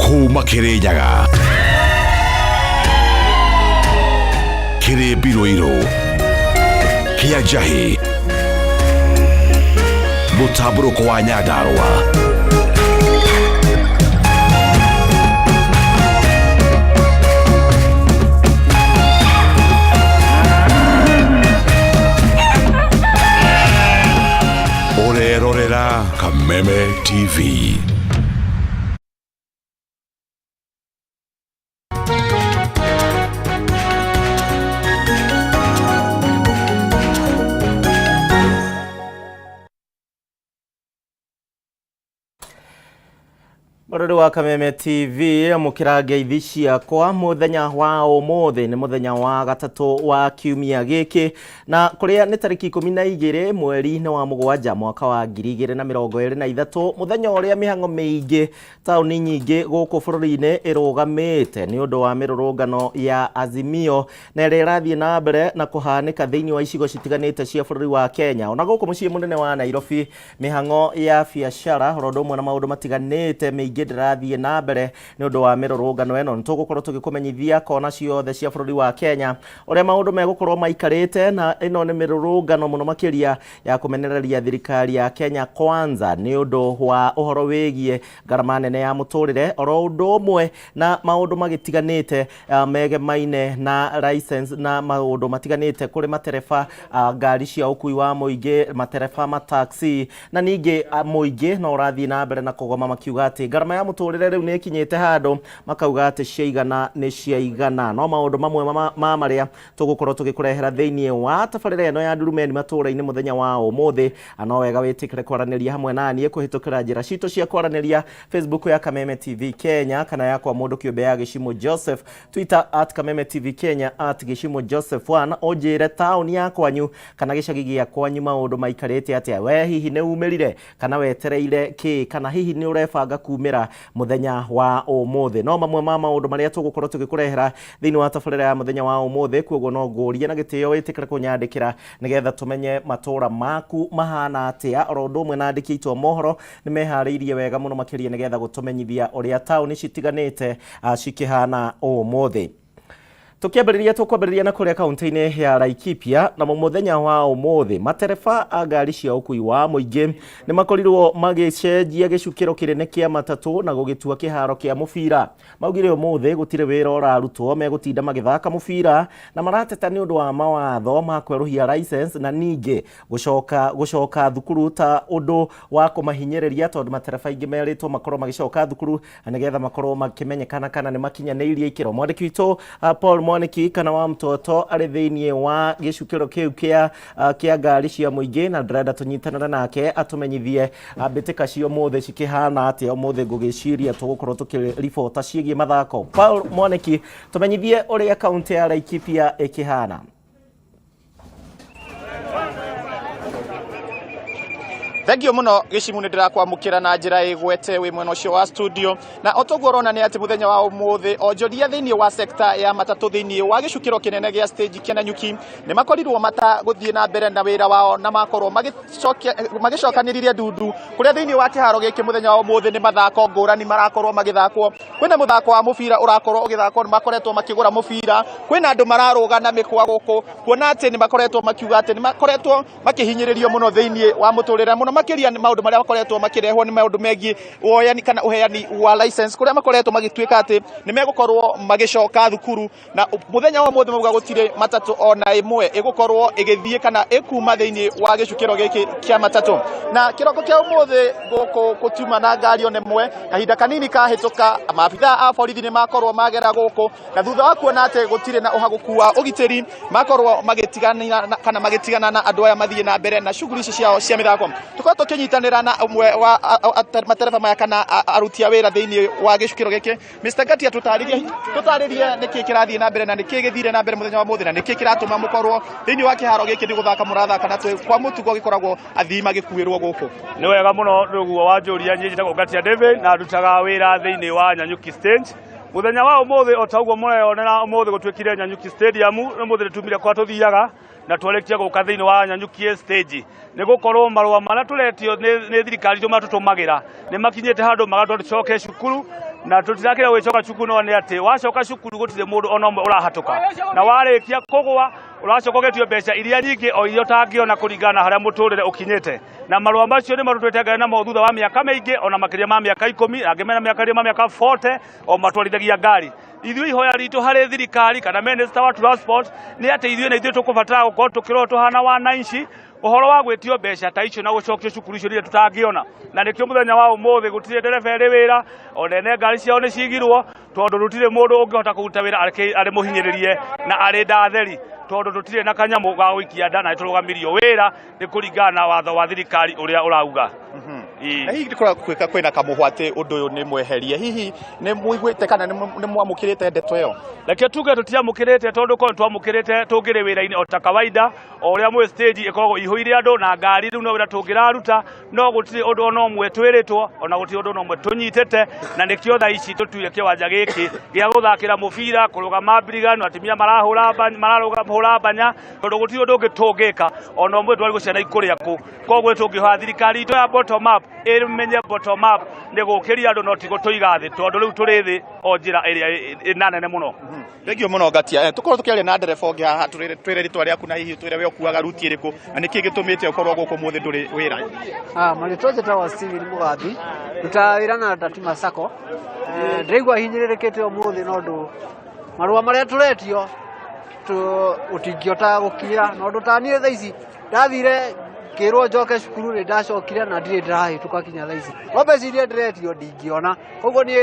Kuma Kirinyaga Kiri Biroiro Kia Jahi Mutaburuko wa Nyandarua Orerorera Kameme TV. Mororo wa Kameme TV mukirage ithishia kwa muthenya wa umuthi ni muthenya wa gatatu wa kiumia giki na kuria ni tariki 12 mweri ni wa mugwanja mwaka wa 2023 muthenya uria mihango miingi tauni nyingi guku bururi-ini irugamite ni undu wa mirurungano ya Azimio na irathie na mbere na kuhanika thiini wa icigo citiganite cia bururi wa Kenya ona guku mucii munene wa Nairobi mihango ya biashara rondo mwe na maundu matiganite miingi ndirathie na mbere ni undu wa mirurungano eno nitugukorwo tugikumenyithia kona ciothe cia bururi wa Kenya uria maundu megukorwo maikarite na ino ni mirurungano muno makiria ya kumenereria thirikari ya Kenya Kwanza ni undu wa uhoro wigie garama nene ya muturire oro undu umwe na maundu magitiganite megemaine na license na maundu matiganite kuri matereba ngari cia ukui wa muingi matereba ma taxi na ningi muingi no urathie na mbere na kugoma makiuga ati garama ya muturire riu ni kinyite handu makauga ati ciaigana ni ciaigana no maundu mamwe ma maria tugukorwo tugikurehera thiini wa tabarira eno ya Ndurumeni matura-ini muthenya wa umuthi ano wega witikire kwaraniria hamwe nani kuhitukira njira citu cia kwaraniria Facebook ya Kameme TV Kenya kana yakwa mundu kiumbe ya Gishimo Joseph Twitter @Kameme TV Kenya @Gishimo Joseph 1 ojire town ya kwanyu kana gicagi gia kwanyu maundu maikarite atia we hihi ne umirire kana wetereire ki kana hihi ni urebanga kumira muthenya wa umuthi no mamwe ma maundu maria tugukorwo tugikurehera thiini wa tabarira ya muthenya wa umuthi kuogo no ngurie na gitio witikire kunyandikira nigetha tumenye matura maku mahana atia oro umwe na andiki itwa mohoro ni mehariirie wega muno makiria nigetha gutumenyithia uria tauni citiganite cikihana umuthi tukiambiriria na kuria kaunti-ini ya Laikipia na muthenya wa umuthi matereba a ngari cia ukui wa muingi ni makorirwo magicenjia gicukiro kinene kia matatu na gugitua kiharo kia mubira maugire umuthi gutire wira urarutwo megutinda magithaka mubira na marateta ni undu wa mawatho ma kweruhia license na ningi gucoka thukuru ta undu wa kumahinyereria tondu matereba ingi meritwo makorwo magicoka thukuru nigetha makorwo makimenyekana kana ni makinyaniirie ikiro mwandiki witu Paul Mwaniki kana wa mtoto ari thiini wa gicukiro kiu kia ngari cia muingi na ndirenda tunyitanira nake atumenyithie mbitika cio mothe cikihana atia mothe ngugiciria tugukorwo tukiribota ciigie mathako. Paul Mwaniki tumenyithie uria kaunti ya Laikipia ikihana. Thengio muno Gicimu ni ndirakwamukira na njira igwete wi mwena ucio wa studio na otogorona ni ati muthenya wa umuthi onjoria thiini wa sekta ya matatu thiini wa gicukiro kinene gia stage Kinanyuki ni makorirwo mata guthie na mbere na wira wao na makorwo magicokaniririe ndundu kuria thiini wa kiharo giki muthenya wa umuthi ni mathako ngurani marakorwo magithakwo kwina muthako wa mubira urakorwo ugithakwo ni makoretwo makigura mubira kwina andu mararugana mikwa guku kuona ati ni makoretwo makiuga ati ni makoretwo makihinyiririo muno thiini wa muturire muno makiria ni maundu maria makoretwo makirehwo ni maundu megi woyani kana uheani wa license kuria makoretwo magituika ati ni megukorwo magicoka thukuru na muthenya wa umuthi mauga gutire matatu ona imwe igukorwo igithie kana ikuma thiini wa gicukiro giki kia matatu na kiroko kia umuthi guku gutuma na ngari one mwe kahinda kanini kahituka maabitha a borithi ni makorwo magera guku na thutha wa kuona ati gutire na uhaguku wa ugiteri makorwo magitigana na andu aya mathie na mbere na shughuli ciao cia mithako tuko tukinyitanira na umwe wa matereba maya kana arutia wira thiini wa gicukiro giki Mr. Gatia tutaririe niki kirathie na mbere na niki githire na mbere muthenya wa muthi na niki kiratuma mukorwo thiini wa kiharo giki ndi guthaka murathaka na kwa mutugo gikoragwo athima gikuirwo guku ni wega muno nduguo wa njuria nyinyi ta Gatia David na ndutaga wira thiini wa Nanyuki stage muthenya wa umuthi otaugo mureyonera umuthi gutwikire Nanyuki stadium umuthi tumire kwa tuthiaga na twalekia guka thiini wa Nanyuki stage ni gukorwo marua mana turetio ni thirikari jo matutumagira ni makinyete handu magatwacoke cukuru na tutirakira gwicoka cukuru no ni ati wacoka cukuru gutire mundu ona umwe urahatuka na warikia kugwa uracokogetio mbeca iria nyingi o irio tangiona kuringana haria muturire ukinyete na marua macio ni marutwete na mo thutha wa miaka maingi ona makiria ma miaka 10 angimena miaka ria ma miaka 40 o matwarithagia ngari ithuĩ ihoya ritũ harĩ thirikari kana minister wa transport ni ati ithuĩ na ithuĩ tukubatara gukorwo tukirwo tuhana wananchi uhoro wa gwĩtio mbeca ta icio na gucokio cukuru icio iria tutangiona na nikio muthenya wa umuthi gutire ndereba ĩrĩ wĩra ona ene ngari ciao ni cigirwo tondu rutire mundu ungihota kuruta wĩra ari muhinyĩrĩrie na ari ndatheri tondu tutire na kanyamu ga gũikia nda na turugamirio wĩra ni kuringana na watho wa thirikari uria urauga. Hihi ndikora kwika kwina kamuhwate undu uyu ni mweherie hihi ni muigwite kana ni mwamukirite ndeto yo reke tuge tutiamukirite tondu ko twamukirite tungire wira-ini o ta kawaida o uria mwe stage ikoragwo ihuire andu na ngari riu no wira tungiraruta no gutire undu ona umwe twiritwo ona gutire undu ona umwe tunyitete na nikio tha ici tutuire kiwanja giki gia guthakira mubira kurugama mbirigano atimia marahura banya tondu gutire undu ungitungika ona umwe twari guciana ikuria ku kogwe tungihoya thirikari itu ya bottom up menye bottom up ni gukiria andu no tigo tuiga thi tondu riu turi thi o njira iria inanene muno. Thengio muno Gatia tukorwo tukiaria na ndereba ungi haha twire ritwa riaku na hihi twire we okuaga ruti iriku na niki gitumite ukorwo guku muthi nduri wira maritoje tawa Steven Mugathi ruta wira na Datima Sacco ndirigwa hinyiririkite umuthi no ndu marua maria turetio utingiota gukinya no ndu tanie tha ici ndathire kirwo njoke cukuru ni ndacokire na ndire ndirahi tukakinya tha ici mbeca iria ndiretio ndingiona koguo ni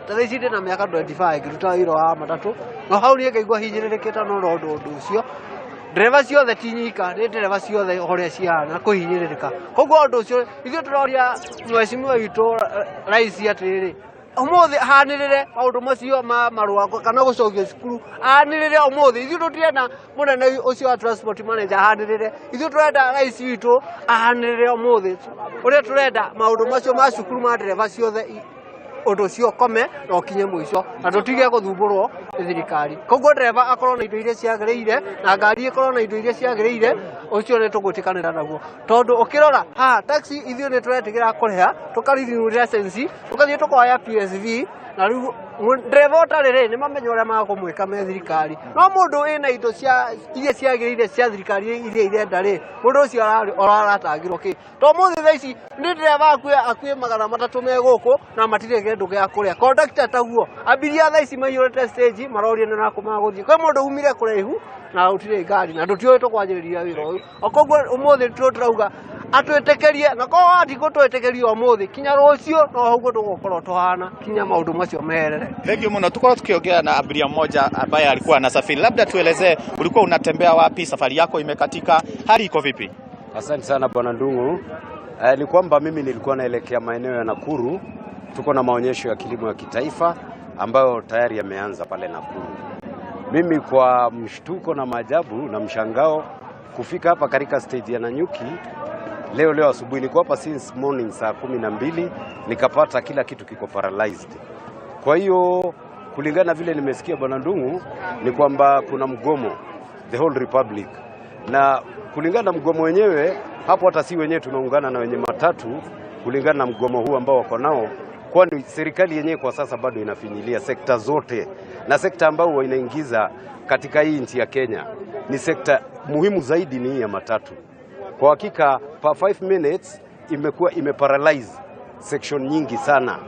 tha ici ndina miaka 25 ngiruta wira wa matatu no hau ni ngaigua hinyiririkite no ndu ucio ndereba ciothe tinyika ni ndereba ciothe horia ciana kuhinyiririka koguo ndu ucio ithuĩ turoria mheshimiwa witu rais atiriri umuthi hanirire maundu macio ma marua kana gucokio cukuru hanirire umuthi ithuĩ tutirenda munene ucio wa transport manager hanirire ithuĩ turenda rais witu ahanirire umuthi uria turenda maundu macio ma cukuru ma ndereba ciothe undu cio kome na ukinye mwico na tutige guthumburwo ni thirikari koguo ndereba akorwo na indo iria ciagiriire na ngari ikorwo na indo iria ciagiriire ucio ni tugutikanira naguo tondu ukirora taxi ithuĩ ni turetigira kuriha tukarinyu license tukathie tukoya PSV na riu ndereba utarire ni mamenya uria magumwika me thirikari no mundu ina indo cia iria ciagiriire cia thirikari iria irenda ri mundu ucio araratangirwo ki to muthi tha ici ni ndereba akue magana matatu me guku na matire kindu gia kuria conductor taguo ambiria tha ici maiyurite stage maroria ni nakuma guthie kwe mundu umire kuraihu na utire ngari na ndutioi tukwanjiriria wira uyu okoguo umuthi turauga atwetekerie na ko atigo twetekerie umuthi kinya rucio no haugo tugokorwo tuhana kinya maundu macio meherere. Thengio muno tukorwo tukiongea na abiria mmoja ambaye alikuwa anasafiri, labda tuelezee ulikuwa unatembea wapi, safari yako imekatika, hali iko vipi? Asante sana bwana Ndungu. Ni kwamba mimi nilikuwa naelekea maeneo ya Nakuru, tuko na maonyesho ya kilimo ya kitaifa ambayo tayari yameanza pale Nakuru. Mimi kwa mshtuko na maajabu na mshangao kufika hapa katika stage ya Nanyuki leo asubuhi, niko hapa since morning saa 12 nikapata kila kitu kiko paralyzed. Kwa hiyo kulingana vile nimesikia bwana Ndungu ni kwamba kuna mgomo the whole republic, na kulingana na mgomo wenyewe hapo hata si wenyewe tunaungana na wenye matatu kulingana na mgomo huu ambao wako nao, kwani serikali yenyewe kwa sasa bado inafinyilia sekta zote, na sekta ambayo inaingiza katika hii nchi ya Kenya ni sekta muhimu zaidi ni hii ya matatu. Kwa hakika per 5 minutes imekuwa imeparalyze section nyingi sana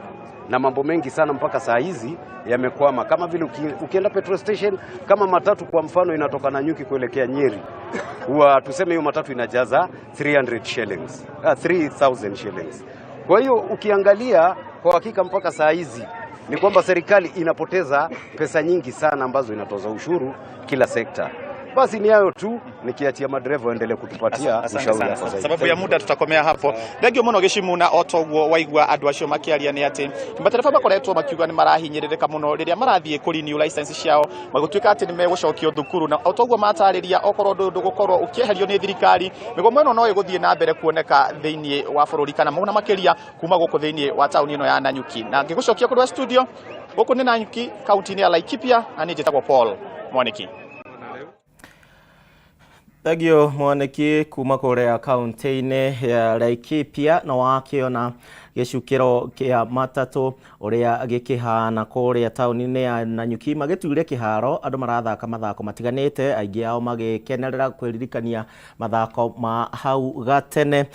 na mambo mengi sana mpaka saa hizi yamekwama. Kama vile ukienda petrol station kama matatu kwa mfano inatoka Nanyuki kuelekea Nyeri, huwa tuseme hiyo matatu inajaza 300 shillings, 3000 shillings. Kwa hiyo ukiangalia kwa hakika mpaka saa hizi ni kwamba serikali inapoteza pesa nyingi sana ambazo inatoza ushuru kila sekta. Basi ni hayo tu, nikiachia madereva waendelee kutupatia ushauri. Sababu ya muda tutakomea hapo. Thengio muno gicimuna otoguo waigua andu acio makiaria ni ati matereba bakoretwo makiuga ni marahinyiririka muno riria marathie kurenew license ciao magutwika ati ni megucokio thukuru, na otoguo matariria okorwo ndu gukorwo ukieherio ni thirikari migomo ino no iguthie na mbere kuoneka thiini wa bururi kana muna makiria kuma guku thiini wa tauni ino ya Nanyuki. Na ngigucokia kuri studio guku ni Nanyuki, kaunti ya Laikipia, na ni njitagwo Paul Mwaniki. Thagio mwaniki kuma kurea kaunti-ini ya Laikipia na wakiona gicukiro kia matatu uria gikihana kuria tauni-ini ya Nanyuki magituire kiharo andu marathaka mathako matiganite aingi ao magikenerera kwiririkania mathako ma hau gatene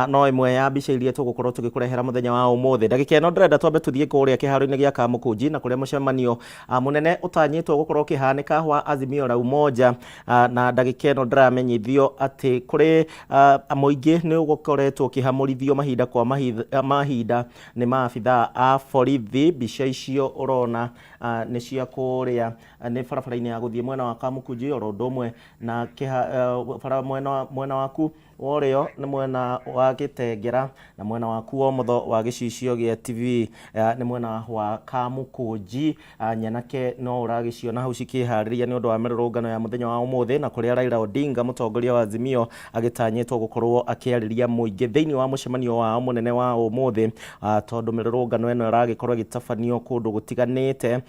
no imwe ya mbica iria tugukorwo tugikurehera muthenya wa umuthi ndagika ino ndrenda twambe tuthie kuria kiharo-ini gia Kamukunji na kuria mucemanio munene utanyitwo gukorwo kihanika wa Azimio la Umoja na ndagika ino ndiramenyithio ati kuri muingi ni ugukoretwo kihamurithio mahinda kwa mahinda ni maabitha a borithi. Mbica icio urona ni cia kuria ni barabara-ini ya guthie mwena wa Kamukunji oro ndomwe na mwena waku worio ni mwena wa Gitengera na mwena waku wa mutho wa gicicio gia TV ni mwena wa Kamukunji. Nyanake no uragiciona hau cikihariria ni undu wa mirurungano ya muthenya wa umuthi na kuria Raila Odinga mutongoria wa Azimio agitanyitwo gukorwo akiariria muingi thiini wa mucemanio wa munene wa umuthi tondu mirurungano eno iragikorwo gitafanio kundu gutiganite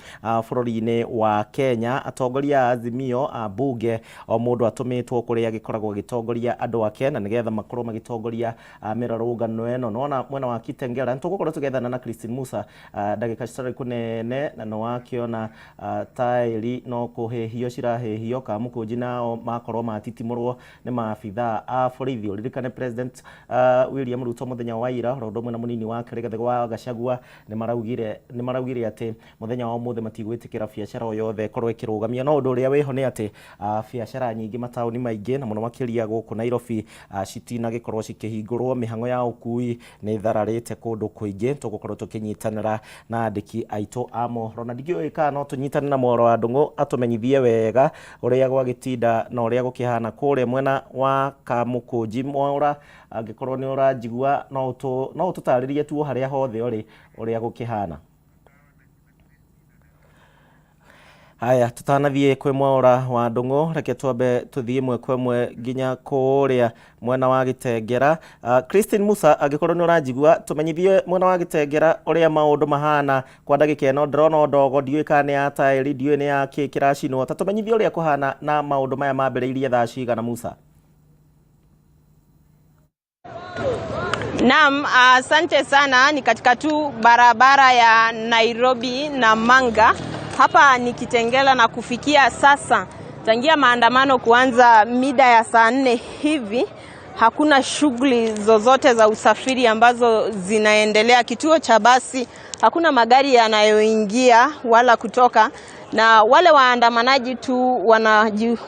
bururi-ini wa Kenya. Atongoria Azimio bunge o mundu atumitwo kuria agikoragwo gitongoria andu ake na nigetha makorwo magitongoria mirurungano eno. Nona mwena wa Kitengela ntugukorwo tugethana na Christine Musa ndagika citari kunene na no wakiona tairi no kuhehio cirahehio Kamukunji nao makorwo matitimurwo ni maabitha a borithi. Uririkane President William Ruto muthenya wa ira rondo mwena munini wa Rigathi wa Gachagua ni maraugire ati muthenya wa umuthi matigwitikira biacara yothe korwo ikirugamia. No undu uria wiho ni ati biacara nyingi matauni maingi na muno makiria guku Nairobi citina gikorwo cikihingurwo. Mihango ya ukui ni thararite kundu kuingi. Tugukorwo tukinyitanira na andiki aitu a mohoro na ndigio ika no tunyitane na Mwaro wa Ndungu atumenyithie wega uria gwagitinda na uria gukihana kure mwena wa Kamukunji. Mwara angikorwo ni urajigua no tutaririe tu haria hothe uria gukihana. Haya tutanathie kwe Mwara wa Ndungu reke twambe tuthie mwe kwa mwe nginya kuria mwena wa Gitengera. Christine Musa agikorwo ni urajigua tumenyithie mwena wa Gitengera uria maundu mahana kwa ndagika ino. Ndrona ndogo ndiuikane ya tairi ndiu ni ya kiracinwo ta tumenyithie uria kuhana na maundu maya mambiriirie thaa cigana Musa. Naam, asante sana. Ni katika tu barabara ya Nairobi na Manga. Hapa ni Kitengela na kufikia sasa tangia maandamano kuanza mida ya saa 4 hivi hakuna shughuli zozote za usafiri ambazo zinaendelea. Kituo cha basi hakuna magari yanayoingia wala kutoka, na wale waandamanaji tu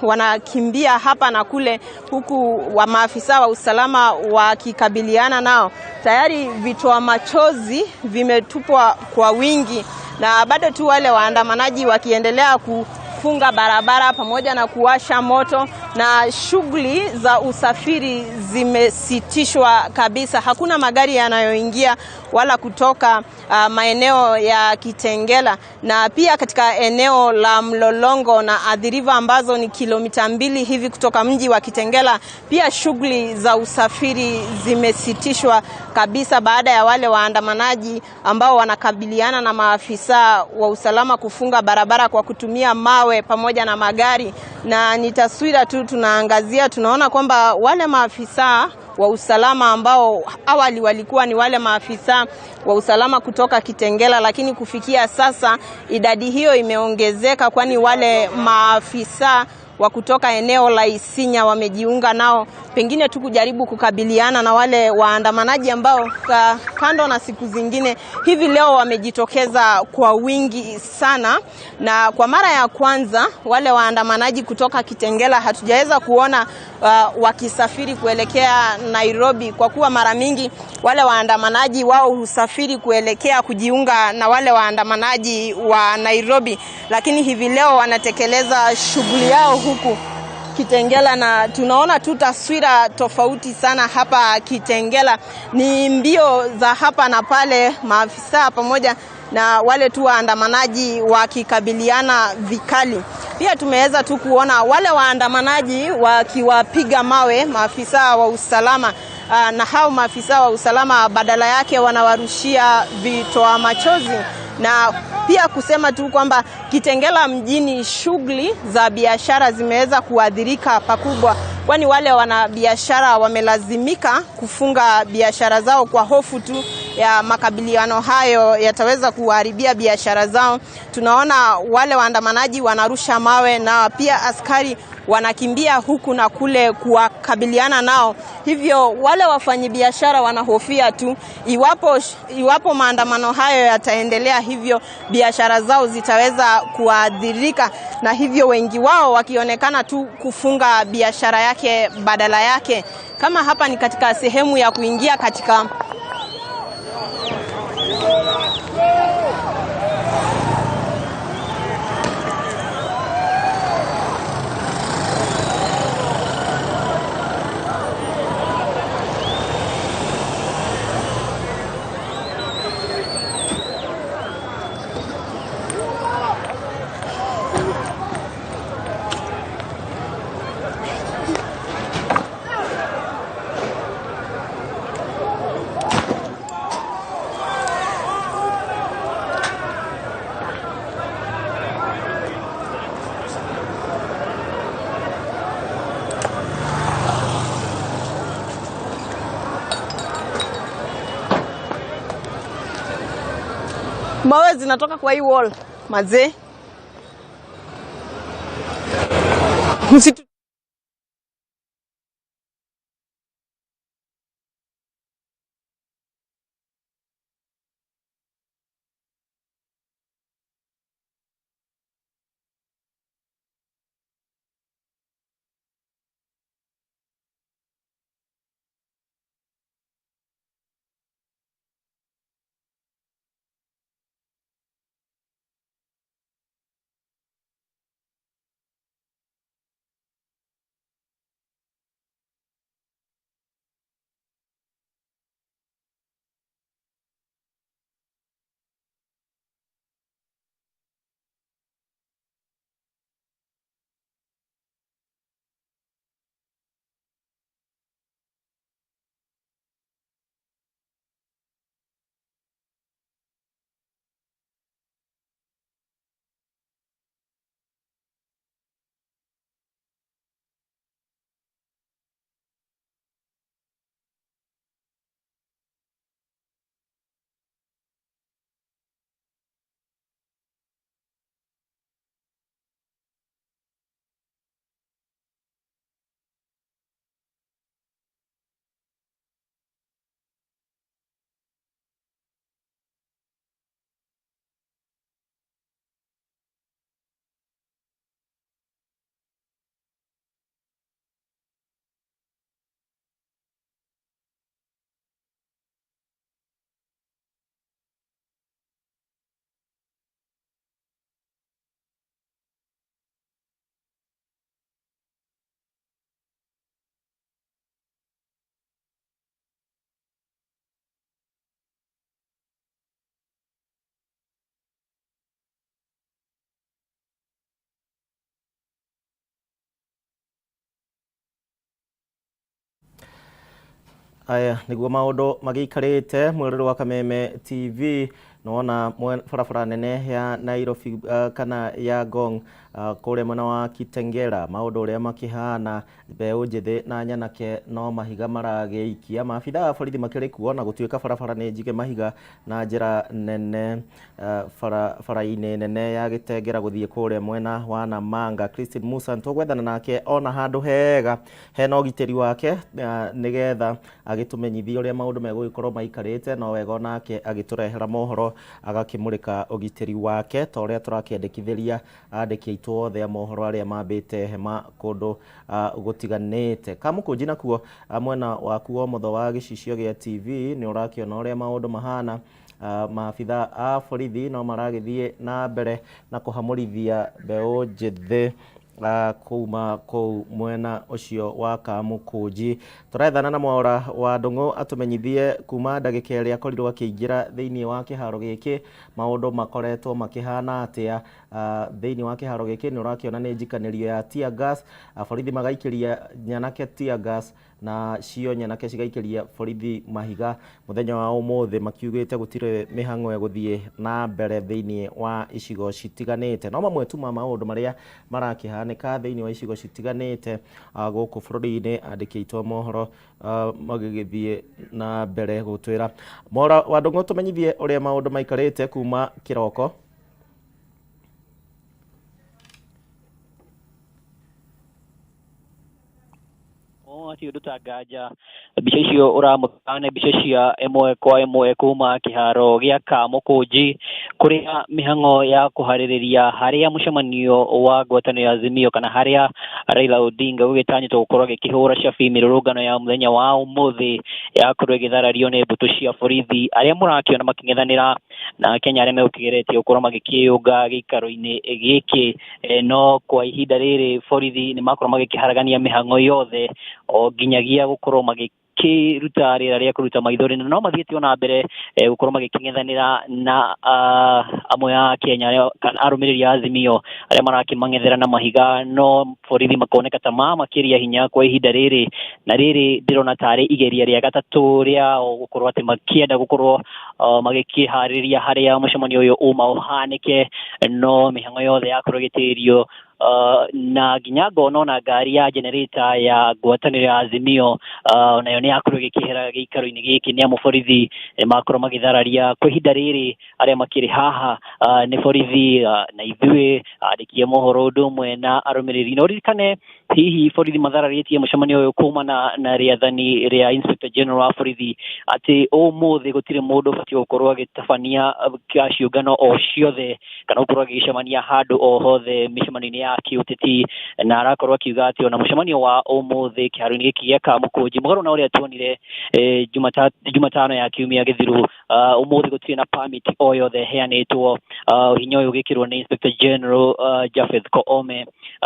wanakimbia hapa na kule, huku wa maafisa wa usalama wakikabiliana nao. Tayari vitoa machozi vimetupwa kwa wingi, na bado tu wale waandamanaji wakiendelea kufunga barabara pamoja na kuwasha moto, na shughuli za usafiri zimesitishwa kabisa. Hakuna magari yanayoingia wala kutoka maeneo ya Kitengela, na pia katika eneo la Mlolongo na Athi River ambazo ni kilomita 2 hivi kutoka mji wa Kitengela, pia shughuli za usafiri zimesitishwa kabisa baada ya wale waandamanaji ambao wanakabiliana na maafisa wa usalama kufunga barabara kwa kutumia mawe pamoja na magari. Na ni taswira tu tunaangazia, tunaona kwamba wale maafisa wa usalama ambao awali walikuwa ni wale maafisa wa usalama kutoka Kitengela, lakini kufikia sasa idadi hiyo imeongezeka, kwani wale maafisa wa kutoka eneo la Isinya wamejiunga nao, pengine tu kujaribu kukabiliana na wale waandamanaji ambao kando na siku zingine hivi leo wamejitokeza kwa wingi sana. Na kwa mara ya kwanza wale waandamanaji kutoka Kitengela hatujaweza kuona wakisafiri kuelekea Nairobi, kwa kuwa mara mingi wale waandamanaji wao husafiri kuelekea kujiunga na wale waandamanaji wa Nairobi, lakini hivi leo wanatekeleza shughuli yao huku Kitengela, na tunaona tu taswira tofauti sana hapa Kitengela. Ni mbio za hapa na pale, maafisa pamoja na wale tu waandamanaji wakikabiliana vikali. Pia tumeweza tu kuona wale waandamanaji wakiwapiga mawe maafisa wa usalama, na hao maafisa wa usalama badala yake wanawarushia vitoa machozi. Na pia kusema tu kwamba Kitengela mjini shughuli za biashara zimeweza kuadhirika pakubwa, kwani wale wanabiashara wamelazimika kufunga biashara zao kwa hofu tu ya makabiliano hayo yataweza kuharibia biashara zao. Tunaona wale waandamanaji wanarusha mawe na pia askari wanakimbia huku na kule kuwakabiliana nao. Hivyo wale wafanyabiashara wanahofia tu iwapo maandamano hayo yataendelea, hivyo biashara zao zitaweza kuadhirika, na hivyo wengi wao wakionekana tu kufunga biashara yake badala yake. Kama hapa ni katika sehemu ya kuingia katika mawe zinatoka kwa hii wall. Mazee. Aya niguo maundu magiikarite mwiriro wa Kameme TV nona barabara nene ya Nairobi kana ya Ngong kule mwena wa Kitengela maundu uria makihana mbeu njithi na nyanake no mahiga maragiikia maabitha borithi makiri kuona gutuika barabara ni njige mahiga na njira nene bara-ini nene ya Gitengela guthie kule mwena wa Namanga. Christine Musa ntugwethana nake ona handu hega hena ugitiri wake nigetha agitumenyithia uria maundu megugikorwo maikarite no wega nake agiturehera mohoro agakimurika ugitiri wake ta uria turakiendekithiria andiki aitu othe a mohoro aria mambite hema kundu gutiganite. Kamukunji nakuo mwena waku wa motho wa gicicio gia TV ni urakiona uria maundu mahana. Maabitha a borithi no maragithie na mbere na kuhamurithia mbeu njithi kuma kou mwena ucio wa Kamukunji. Turethana na Mwaura wa Ndung'u atumenyithie kuma ndagika iria akorirwo akiingira thiini wa kiharo giki maundu makoretwo makihana atia thĩinĩ wa kĩharo gĩkĩ nĩ ũrakĩona nĩ njikanĩrio ya tear gas, borithi magaikĩria nyanake tear gas na cio nyanake cigaikĩria borithi mahiga. Mũthenya wa ũmũthĩ makiugĩte gũtirĩ mĩhang'o gũthiĩ na mbere thĩinĩ wa icigo citiganĩte. No mamwe tu ma maũndũ marĩa marakĩhanĩka thĩinĩ wa icigo citiganĩte gũkũ bũrũri-inĩ, andĩki aitũ a mohoro magĩgĩthiĩ na mbere gũtwĩra. Mora wa Ndung'u, tũmenyithie ũrĩa maũndũ maikarĩte kuma kĩroko. Acio ndutangaja mbica icio uramukana mbica cia ĩmwe kwa ĩmwe kuma kĩharo gĩa Kamũkũnji kũrĩa mĩhang'o ya kũharĩrĩria harĩa mũcemanio wa ngwatanĩro ya Azimio kana harĩa Raila Odinga gũgĩtanyĩtwo gũkorwo gĩkĩhũra cabi mĩrũrũngano ya mũthenya wa ũmũthĩ yakorwo ĩgĩtharario nĩ mbũtũ cia borithi arĩa mũrakĩona makĩng'ethanĩra na Kenya arĩa megũkĩgeretie gũkorwo magĩkĩũnga gĩikaro-inĩ gĩkĩ. No kwa ihinda rĩrĩ borithi nĩ makorwo magĩkĩharagania mĩhang'o yothe o nginyagia gũkorwo magĩkĩruta rĩera rĩa kũruta maithori, no mathiĩte na mbere gũkorwo magĩkĩng'ethanĩra na amwe a Kenya kana arũmĩrĩri a Azimio arĩa marakĩmang'ethera na mahiga, no borithi makoneka ta makĩria hinya kwa ihinda rĩrĩ, na rĩrĩ ndĩrona tarĩ igeria rĩa gatatũ rĩa gũkorwo atĩ makĩenda gũkorwo magĩkĩharĩria harĩa mũcemanio ũyũ ũhanĩke, no mĩhang'o yothe yakorwo ĩgĩtĩrio na nginya ngona ona ngari ya generator ya ngwatanĩro ya Azimio nayo nĩ yakorwo ĩgĩkĩhera gĩikaro-inĩ gĩkĩ, nĩ amu borithi makorwo magĩthararia kwa ihinda rĩrĩ arĩa makĩrĩ haha nĩ borithi na ithuĩ andĩki a mohoro ũndũ ũmwe na arũmĩrĩri. Na ũririkane hihi borithi mathararĩtie mũcemanio ũyũ kumana na rĩathani rĩa Inspector General wa borithi atĩ ũmũthĩ gũtirĩ mũndũ ũbatiĩ gũkorwo agĩtabania ciũngano o ciothe kana gũkorwo agĩcemania handũ o hothe mĩcemanio-inĩ ya kĩũteti, na arakorwo akiuga atĩ ona mũcemanio wa ũmũthĩ kĩharo-inĩ gĩkĩ gĩa Kamũkũnji mũgarũ na ũrĩa tuonire Jumatano ya kiumia gĩthiru, ũmũthĩ gũtirĩ na permit o yothe heanĩtwo, hinya ũyũ ũgĩkĩrwo nĩ Inspector General Japheth Koome.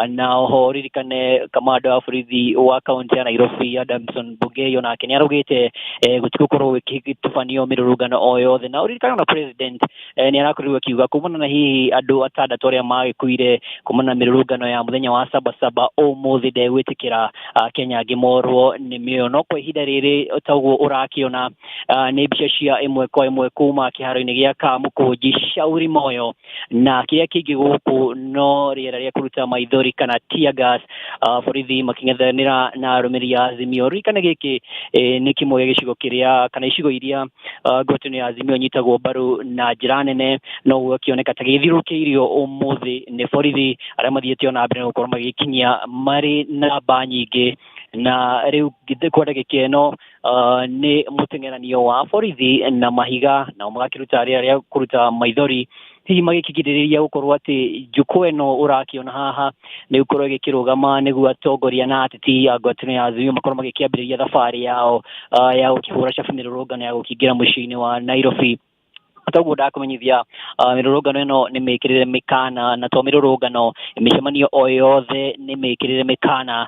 Na oho ririkane kamanda wa borithi wa kaunti ya Nairobi Adamson Bungei onake nĩ araugĩte gũtigũkorwo gũgĩtubanio mĩrũrũngano o yothe, na ũririkane ona president nĩ arakorirwo akiuga kumana na hihi andũ atandatũ arĩa magĩkuire kumana na mĩrũrũngano ya mũthenya wa Sabasaba ũmũthĩ ndegwĩtĩkĩra Kenya angĩmorwo nĩ mĩoyo. No kwa ihinda rĩrĩ ta ũguo ũrakĩona nĩ mbica cia ĩmwe kwa ĩmwe kuma kĩharo-inĩ gĩa Kamũkũnji Shauri Moyo, na kĩrĩa kĩngĩ gũkũ no rĩera rĩa kũruta maithori kana tear gas, borithi makĩng'ethanĩra na arũmĩrĩri a Azimio. Ririkane gĩkĩ nĩ kĩmwe gĩa gĩcigo kĩrĩa kana icigo iria ngwatanĩro ya Azimio nyitagwo mbaru na njĩra nene, no gũkĩoneka ta gĩthiũrũkĩirio ũmũthĩ nĩ borithi arĩa mathiĩte na mbere gũkorwo magĩkinyia marĩ namba nyingĩ. Na rĩu kwa ndagĩka ĩno nĩ mũteng'eranio wa borithi na mahiga, na magakĩruta rĩera rĩa kũruta maithori hihi magĩkĩgirĩrĩria gũkorwo atĩ njukũ ĩno ũrakĩona haha nĩ gũkorwo ĩgĩkĩrũgama nĩguo atongoria na ateti a ngwatanĩro ya Azimio makorwo magĩkĩambĩrĩria thabarĩ yao ya gũkĩhũra cabi mĩrũrũngano ya gũkĩingĩra mũciĩ-inĩ wa Nairobi. Toguo ndakũmenyithia mĩrũrũngano ĩno nĩ mĩkĩrĩre mĩkana, na to mĩrũrũngano, mĩcemanio o yothe nĩ mĩkĩrĩre mĩkana,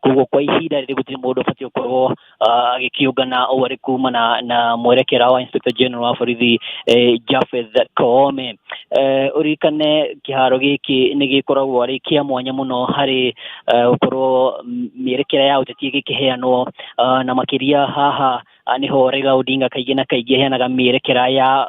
koguo kwa ihinda rĩrĩ gũtirĩ mũndũ ũbatiĩ gũkorwo agĩkĩũngana o arĩ kumana na mwerekera wa Inspector General wa borithi Japheth Koome. Ũririkane kĩharo gĩkĩ nĩ gĩkoragwo arĩ kĩa mwanya mũno harĩ gũkorwo mĩerekera ya ũteti ĩgĩkĩheanwo, na makĩria haha niho Raila Odinga kaingĩ na kaingĩ heanaga mĩerekera ya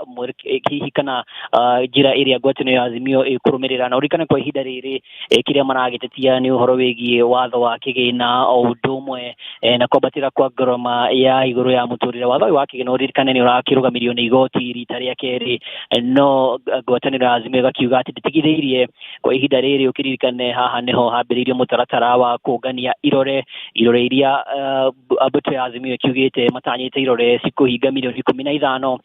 hihi kana njĩra ĩrĩa ngwatanĩro ya Azimio ĩkũrũmĩrĩra. Na ũririkane kwa ihinda rĩrĩ kĩrĩa maragĩtetia nĩ ũhoro wĩgiĩ watho wa kĩgĩna o ũndũ ũmwe na kwambatĩra kwa ngarama ya igũrũ ya mũtũrĩre. Watho ũyũ wa kĩgĩna ũririkane nĩ ũrakĩrũgamirio nĩ igoti rita rĩa kerĩ, no ngwatanĩro ya Azimio ĩgakiuga atĩ ndĩtigithĩirie kwa ihinda rĩrĩ. Ũkĩririkane haha nĩho hambĩrĩirio mũtaratara wa kũngania irore iria mbũtũ ya Azimio ĩkiugĩte matanyĩte irore cikũhinga milioni 15,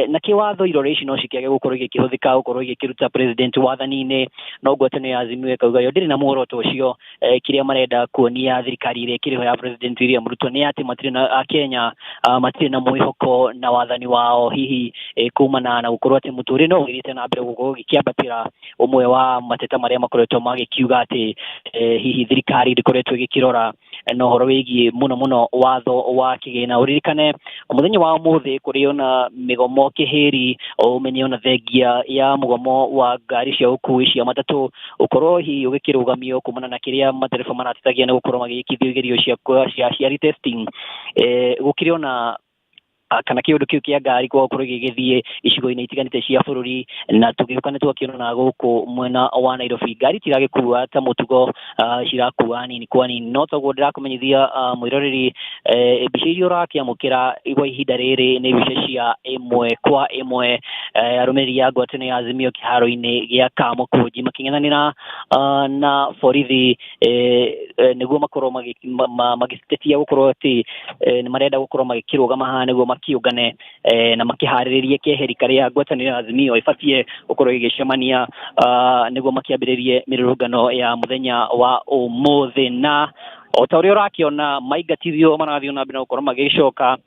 na kĩwatho irore ici no cikĩage gũkorwo igĩkĩhũthĩka gũkorwo igĩkĩruta president wathani-inĩ, no ngwatanĩro ya Azimio ĩkauga yo ndĩrĩ na muoroto ũcio. Kĩrĩa marenda kuonia thirikari ĩrĩa ĩkĩrĩho ya president William Ruto nĩ atĩ matirĩ na Kenya matirĩ na mwĩhoko na wathani wao, hihi kumana na gũkorwo atĩ mũtũrĩre no ũgĩthiĩte na mbere gũkorwo gĩkĩambatĩra. Ũmwe wa mateta marĩa makoretwo magĩkiuga atĩ hihi thirikari ndĩkoretwo ĩgĩkĩrora no horo wigi muno watho wa kigina uririkane muthenya wa muthi kuri ona migomo kihiri o meniona thegia ya mugomo wa ngari cia ukui cia matatu ukoro hi ugikirugamio kumana na kiria matereba maratitagia na gukorwo magikithio igerio cia testing gukiriona kana kiundu kiu kia ngari kwa gukorwo gigithie icigo-ini itiganite cia bururi na tugikane twakiona guku mwena wa Nairobi ngari tiragikua ta mutugo cirakua nini kwa nini no toguo ndirakumenyithia mwiroreri mbica iria urakiamukira igwa ihinda riri ni mbica cia imwe kwa imwe arumĩrĩri a ngwatanĩro ya Azimio kĩharo-inĩ gĩa Kamukunji making'ethanĩra na borithi nĩguo makorwo magĩtetia gukorwo ati ni marenda gukorwo magĩkĩrũgama haha nĩguo makiungane na makiharĩrĩrie keheri karia ngwatanĩro ya Azimio ibatie gukorwo igĩcemania nĩguo makiambĩrĩrie mĩrũrũngano ya muthenya wa ũmũthĩ na ota ũrĩa ũrakiona maingatithio marathiĩ na mbere gũkorwo magĩcoka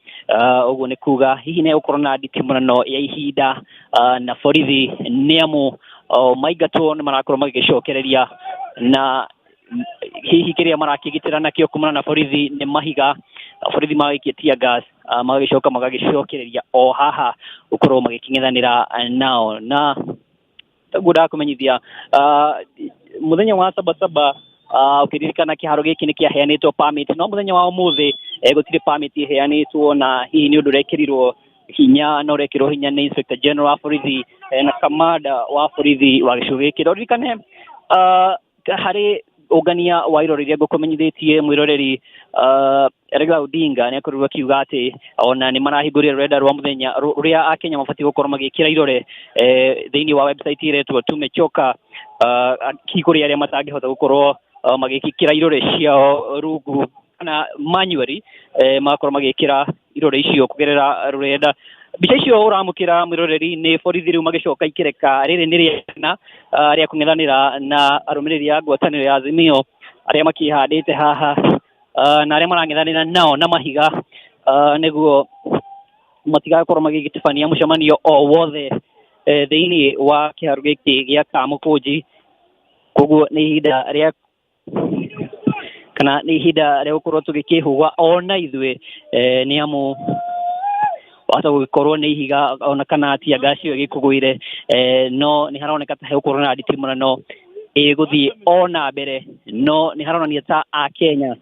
ũguo nĩ kuga hihi nĩ gũkorwo na nditimũrano ya ihinda na borithi nĩamu maingatwo nĩ marakorwo magĩcokereria na hihi kĩrĩa marakĩgitĩra nakĩo kumana na borithi nĩ mahiga borithi magaikia tear gas magagĩcoka magagĩcokereria o haha gũkorwo magĩking'ethanĩra nao na taguo ndakumenyithia muthenya wa sabasaba ukiririkana kiharo giki ni kiaheanitwo permit no muthenya wa umuthi gutire permit iheanitwo na hihi ni undu rekirirwo hinya no rekirwo hinya ni Inspector General wa borithi na kamanda wa borithi wa gĩcigo gĩkĩ ririkane harĩ ungania wa irore iria ngukumenyithĩtie mwiroreri Raila Odinga nĩ akorirwo akiuga atĩ ona nĩ marahingũrĩra rũrenda rwa muthenya rũrĩa akenya mabatiĩ gũkorwo magĩkĩra irore thĩinĩ wa website iretwo Tumechoka kigũrĩ arĩa matangĩhota gũkorwo magĩkĩra irore ciao rungu kana manually magakorwo magĩkĩra irore icio kũgerera rũrenda mbica icio uramukira mwiroreri nĩ borithi rĩu magĩcoka ikĩreka rĩrĩ nĩ rĩana rĩa kũng'ethanĩra na arũmĩrĩri a ngwatanĩro ya Azimio arĩa makĩhandĩte haha na arĩa marang'ethanĩra nao na mahiga nĩguo matigakorwo magĩgĩtubania mũcemanio o wothe thĩinĩ wa kĩharo gĩkĩ gĩa Kamukunji koguo nĩ ihinda rĩa kana nĩ ihinda rĩa gũkorwo tũgĩkĩhũga ona ithuĩ nĩamu wata gũkorwo nĩ ihiga ona kana tear gas ĩyo ĩgĩkũgũire no nĩ haroneka ta gũkorwo na nditimũrano ĩgũthiĩ ona mbere no nĩ haronania ta Akenya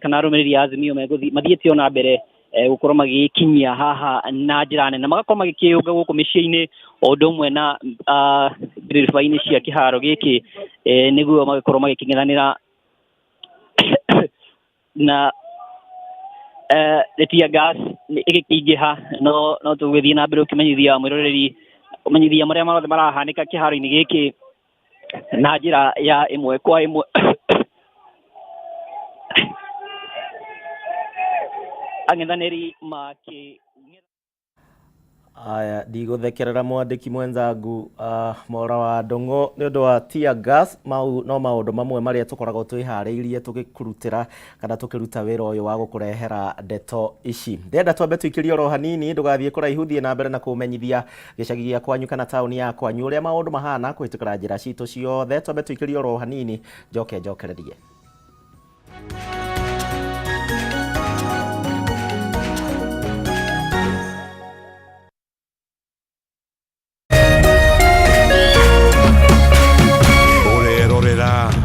kana arũmĩrĩri a Azimio mathiĩte ona mbere gũkorwo magĩkinyia haha na njĩra nene magakorwo magĩkĩũnga gũkũ mĩciĩ-inĩ o ũndũ ũmwe na ndirĩba-inĩ cia kĩharo gĩkĩ nĩguo magĩkorwo magĩking'ethanĩra na tear gas igĩkĩingĩha no tũgũthiĩ na mbere ũkĩmenyithia mwĩroreri ũmenyithia marĩa mothe marahanĩka kĩharo-inĩ gĩkĩ na njĩra ya ĩmwe kwa ĩmwe ang'ethanĩri aya ndigũthekerera mwandĩki mwenzangu Mora wa Ndung'u nĩ ũndũ wa tear gas mau no maũndũ mamwe marĩa tũkoragwo twĩharĩirie tũgĩkurutĩra kana tũkĩruta wĩra ũyũ wa gũkũrehera ndeto ici ndenda twambe tũikĩrie oro hanini ndũgathiĩ kũraihu thiĩ na mbere na kũmenyithia gĩcagi gĩa kwanyu kana taũni ya kwanyu ũrĩa maũndũ mahana kũhĩtũkĩra njĩra citũ ciothe twambe tũikĩrie oro hanini njokererie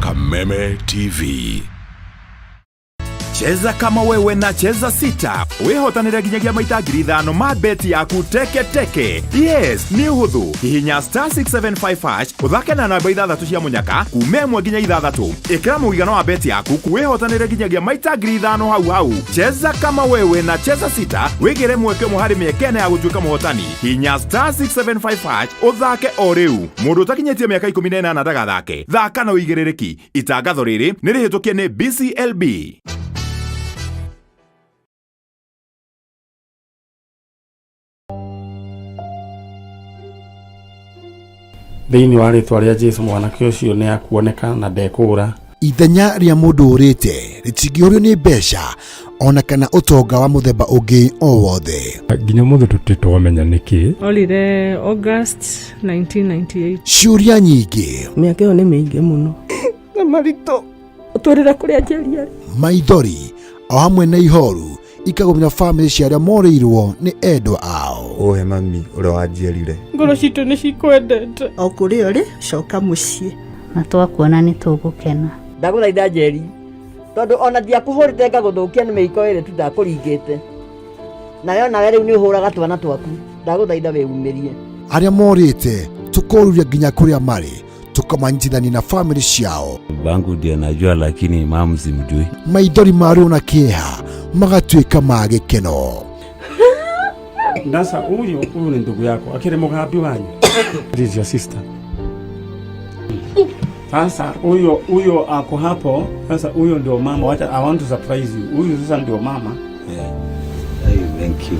Kameme TV. Cheza kama wewe na cheza sita. Wihotanire nginyagia maita 5,000 ma beti yaku teke. Yes, ni uhuthu. Hihinya *675# uthake na namba 6 cia munyaka kuuma 1 nginya 6. Ikira mũigana wa beti yaku kuwihotanire nginyagia maita 5,000 hau. Cheza kama wewe na cheza sita. Wigire mweke muhari miekene ya gutuika muhotani. Hihinya *675# uthake o riu. Mundu utakinyetie miaka 18 ndagathake. Thaka na uigĩrĩrĩki. Itangatho rĩrĩ nĩ rĩhĩtũkie nĩ BCLB. Thĩinĩ wa rĩtwa rĩa Jesũ mwanake ũcio nĩ akuoneka na ndekũra. Ithenya rĩa mũndũ ũrĩte rĩtingĩũrio nĩ mbeca ona kana ũtonga wa mũthemba ũngĩ o wothe. Nginya mũndũ tũtitwamenya nĩkĩ. Olire August 1998. Ciũria nyingĩ. Mĩaka ĩyo nĩ mĩingĩ mũno. Na marito uturira kuria njeri maithori o hamwe na ihoru ikagomya family cia aria moreirwo ni endwa ao. Ohe mami uri wanjierire ngoro citu ni cikwendete o kuri uri coka mucii na twakuona ni tugukena. Ndaguthaitha Njeri tondu ona ndiakuhurite ngaguthukia ni miiko iri tu ndakuringite nayo nawe riu ni uhuraga twana twaku ndaguthaitha weumirie. Aria morite tukoruria nginya kuria mari tukamanyitithania na family ciao. Bangu ndiye najua lakini mamu simjui. Maithori maru na kieha magatuika magikeno. Ndasa huyu ni ndugu yako akire mugambi wanyu. This is your sister. Sasa huyo ako hapo. Sasa huyo ndio mama. Wacha I want to surprise you. Huyu sasa ndio mama. Yeah. Hey, thank you.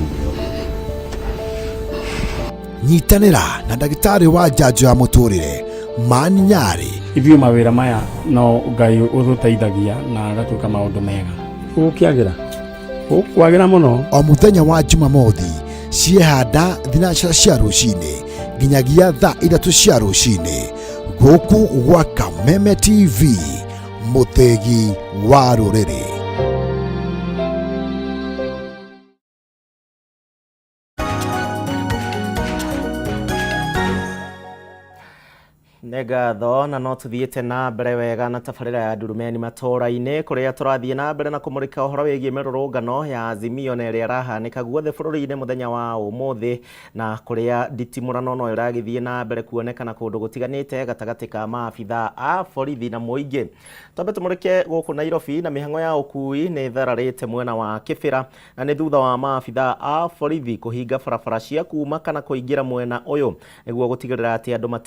Nyitanira na ndagitari wa njanjo ya muturire Mani Nyari. Ivyo mawira maya no Ngai uthuteithagia na agatuika maundu mega. Ukwagira muno. O muthenya wa Jumamothi ciehanda thinacara cia rucini nginyagia thaa 3 cia rucini guku gwa Kameme TV muthegi wa ruriri. Negatho na no tuthiete na mbere wega na tabarira ya Ndurumeni matora-ini kuria turathie na mbere na kumurika uhoro wigie mirurungano ya Azimio na iria rahanika guothe bururi-ini muthenya wa umuthi na kuria nditimurano no iragithie na mbere kuonekana kundu gutiganite gatagati ka maabitha a borithi na muingi. Twambe tumurike guku Nairobi na mihango ya ukui ni thararite mwena wa Kibera na ni thutha wa maabitha a borithi kuhinga barabara cia kuma kana kuingira mwena uyu niguo gutigirira ati andu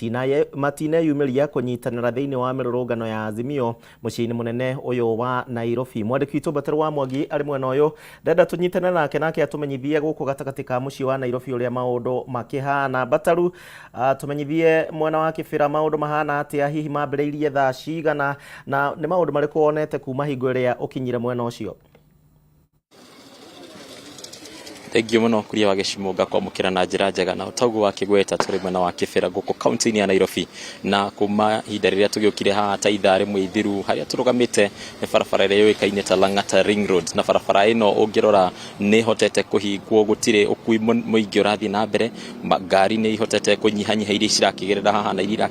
yumiria kunyitanira thiini wa mirurungano ya Azimio muciini munene uyu wa Nairobi. Mwandiki witu Bateru wa Mwangi ari mwena uyu ndenda tunyitanira nake atumenyithie guku gatagati ka mucii wa Nairobi uria maundu makihana. Bataru tumenyithie mwena wa Kibera maundu mahana atia hihi mambiriirie thaa cigana na ni maundu mariku wonete kuma hingo iria ukinyire mwena ucio? Thengiũ mũno kuria wa Gĩcimunga kwamũkĩra na njĩra njega na ũtaguo wa kĩgweta tũrĩ mwena wa Kĩbera gũkũ kaunti-inĩ ya Nairobi na kuma ihinda rĩrĩa tũgĩũkire haha ta ithaa rĩmwe ithiru harĩa tũrũgamĩte nĩ barabara ĩrĩa yũĩkaine ta Lang'ata Ring Road na barabara ĩno ũngĩrora nĩ hotete kũhingwo gũtirĩ ũkui mũingĩ ũrathiĩ na mbere ngari nĩ ihotete kũnyihanyiha iria cirakĩgerera haha na iria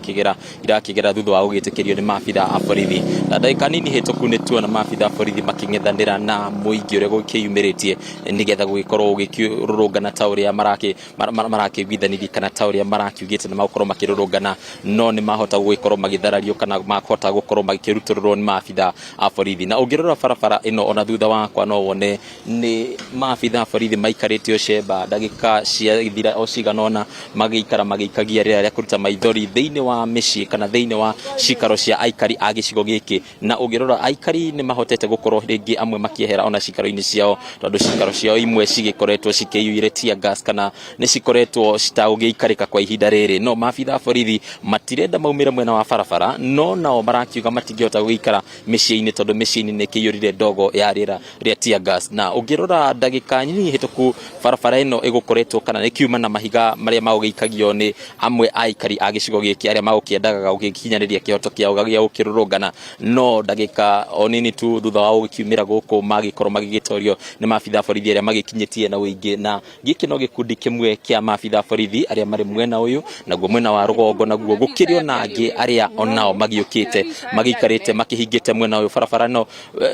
irakĩgera thutha wa gũgĩtĩkĩrio nĩ maabitha a borithi na ndagĩka nini hĩtũku nĩ tuona maabitha a borithi makĩng'ethanĩra na mũingĩ ũrĩa gũkĩyumĩrĩtie nĩgetha gũgĩkorwo rurungana ta uria marakĩiguithanirie kana ta uria marakiugĩte na makorwo makĩrũrũngana no nĩ mahota gũgĩkorwo magĩtharario kana mahota gũkorwo magĩkĩrutũrũrwo nĩ maabitha a borithi. Na ũngĩrora barabara ĩno ona thutha wakwa no wone nĩ maabitha a borithi maikarĩte ũcemba ndagĩka ciathira o cigana ũna magĩikagia rĩera rĩa kũruta maithori thĩinĩ wa mĩciĩ kana thĩinĩ wa cikaro cia aikari a gĩcigo gĩkĩ na ũngĩrora aikari nĩ mahotete gũkorwo rĩngĩ amwe makĩehera ona cikaro-inĩ ciao tondũ cikaro ciao imwe cigĩkoretwo cikĩiyũire tear gas kana nĩ cikoretwo citagũgĩikarĩka kwa ihinda rĩrĩ. No maabitha a borithi matirenda maumĩre mwena wa barabara no nao marakiuga matingĩhota gũgĩikara mĩciĩ-inĩ tondũ mĩciĩ-inĩ nĩ ĩkĩiyũrire ndogo ya rĩera rĩa tear gas. Na ũngĩrora ndagĩka nyinyi hĩtũku barabara ĩno ĩgũkoretwo kana nĩ kiuma na mahiga marĩa magũgĩikagio nĩ amwe aikari a gĩcigo gĩkĩ arĩa magũkĩendaga gũgĩkinyanĩria kĩhoto kĩao gĩa gũkĩrũrũngana no ndagĩka o nini tu thutha wa gũkiumĩra gũkũ magĩkorwo magĩgĩtorio nĩ maabitha a borithi arĩa magĩkinyĩtie na ũingĩ na gĩkĩ no gĩkundi kĩmwe kĩa maabitha a borithi arĩa marĩ mwena ũyũ naguo mwena wa rũgongo naguo gũkĩrĩ ona angĩ arĩa onao magĩũkĩte magĩikarĩte makĩhingĩte mwena ũyũ. Barabara no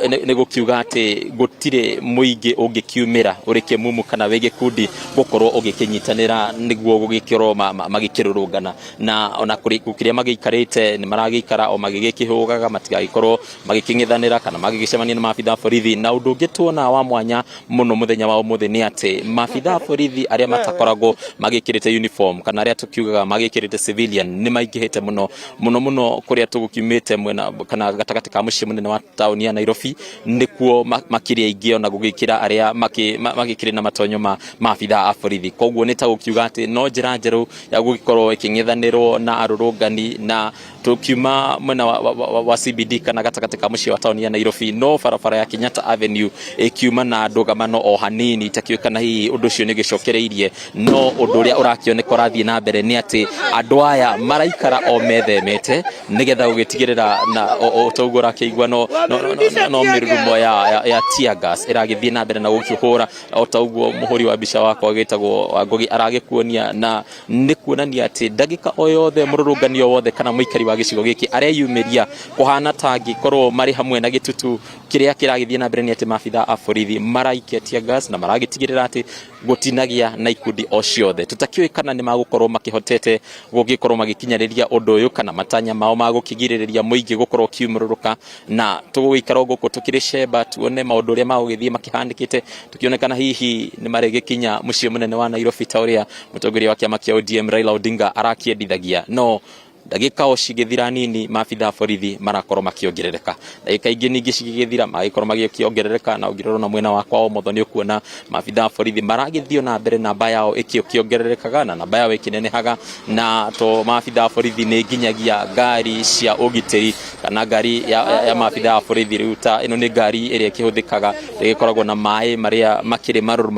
nĩ gũkiuga atĩ gũtirĩ mũingĩ ũngĩkiumĩra ũrĩ kĩmumu kana wĩ gĩkundi gũkorwo ũgĩkĩnyitanĩra nĩguo gũgĩkorwo magĩkĩrũrũngana na ona kũrĩa magĩikarĩte nĩ maragĩikara o magĩgĩkĩhũgaga matigagĩkorwo magĩkĩng'ethanĩra kana magĩgĩcemania na maabitha a borithi. Na ũndũ ũngĩ tuona wa mwanya mũno mũthenya wa ũmũthĩ nĩ atĩ maabitha a borithi arĩa matakoragwo magĩkĩrĩte uniform kana arĩa tũkiugaga magĩkĩrĩte civilian nĩ maingĩhĩte mũno kũrĩa tũgũkiumĩte mwena kana gatagatĩ ka mũciĩ mũnene wa taũni ya Nairobi nĩkuo makĩria aingĩ ona gũgĩkĩra arĩa magĩkĩrĩ na matonyo ma maabitha a borithi. Koguo nĩ ta gũkiuga atĩ no njĩra njerũ ya gũgĩkorwo ĩkĩng'ethanĩrwo na arũrũngani na tukiuma mwena wa CBD kana gatagatĩ ka mũciĩ wa taũni ya Nairobi no barabara ya Kenyatta Avenue ikiuma na ndũgamano o hanini itakiũkana hihi ũndũ ũcio nĩ gĩcokereirie no ũndũ ũrĩa ũrakĩoneka ũrathiĩ na mbere nĩ atĩ andũ aya maraikara o methemete nigetha gũgĩtigĩrĩra na ũtoguo ũrakĩigua no mĩrurumo ya tear gas ĩragĩthiĩ na mbere na gũkĩhũra o taguo mũhũri wa mbica wakwa gĩtagwo Wangũgi aragĩkuonia na nĩ kuonania atĩ ndagĩka o yothe mũrũrũnganio wothe kana mũikari wa gĩcigo gĩkĩ areyumĩria kũhana ta angĩkorwo marĩ hamwe na gĩtutu kĩrĩa kĩragĩthiĩ na mbere nĩ atĩ maabitha a borithi maraikia tear gas na maragĩtigĩrĩra atĩ gũtinagia na ikundi o ciothe tũtakĩũĩ kana nĩ magũkorwo makĩhotete gũgĩkorwo magĩkinyanĩria ũndũ ũyũ kana matanya mao magũkĩgirĩrĩria mũingĩ gũkorwo kiumũrũrũka na tũgũgĩikara gũkũ tũkĩrĩ cemba tuone maũndũ ũrĩa magũgĩthiĩ makĩhandĩkĩte tukionekana hihi nĩ marĩgĩkinya mũciĩ mũnene wa Nairobi ta ũrĩa mũtongoria wa kĩama kĩa ODM Raila Odinga arakĩendithagia no ndagĩka o cigĩthira nini maabitha borithi marakorwo makĩongerereka ndagĩka ingĩ ningĩ cigĩthira magĩkorwo magĩkĩongerereka na ũngĩrorwo na mwena wakwa o motho nĩ ũkuona maabitha borithi maragĩthio na mbere namba yao ĩkĩongererekaga na namba yao ĩkĩnenehaga na to maabitha borithi nĩ nginyagia ngari cia ũgitĩri kana ngari ya maabitha borithi rĩu ta ĩno nĩ ngari ĩrĩa ĩkĩhũthĩkaga ĩgĩkoragwo na maĩ marĩa makĩrĩ marũrũ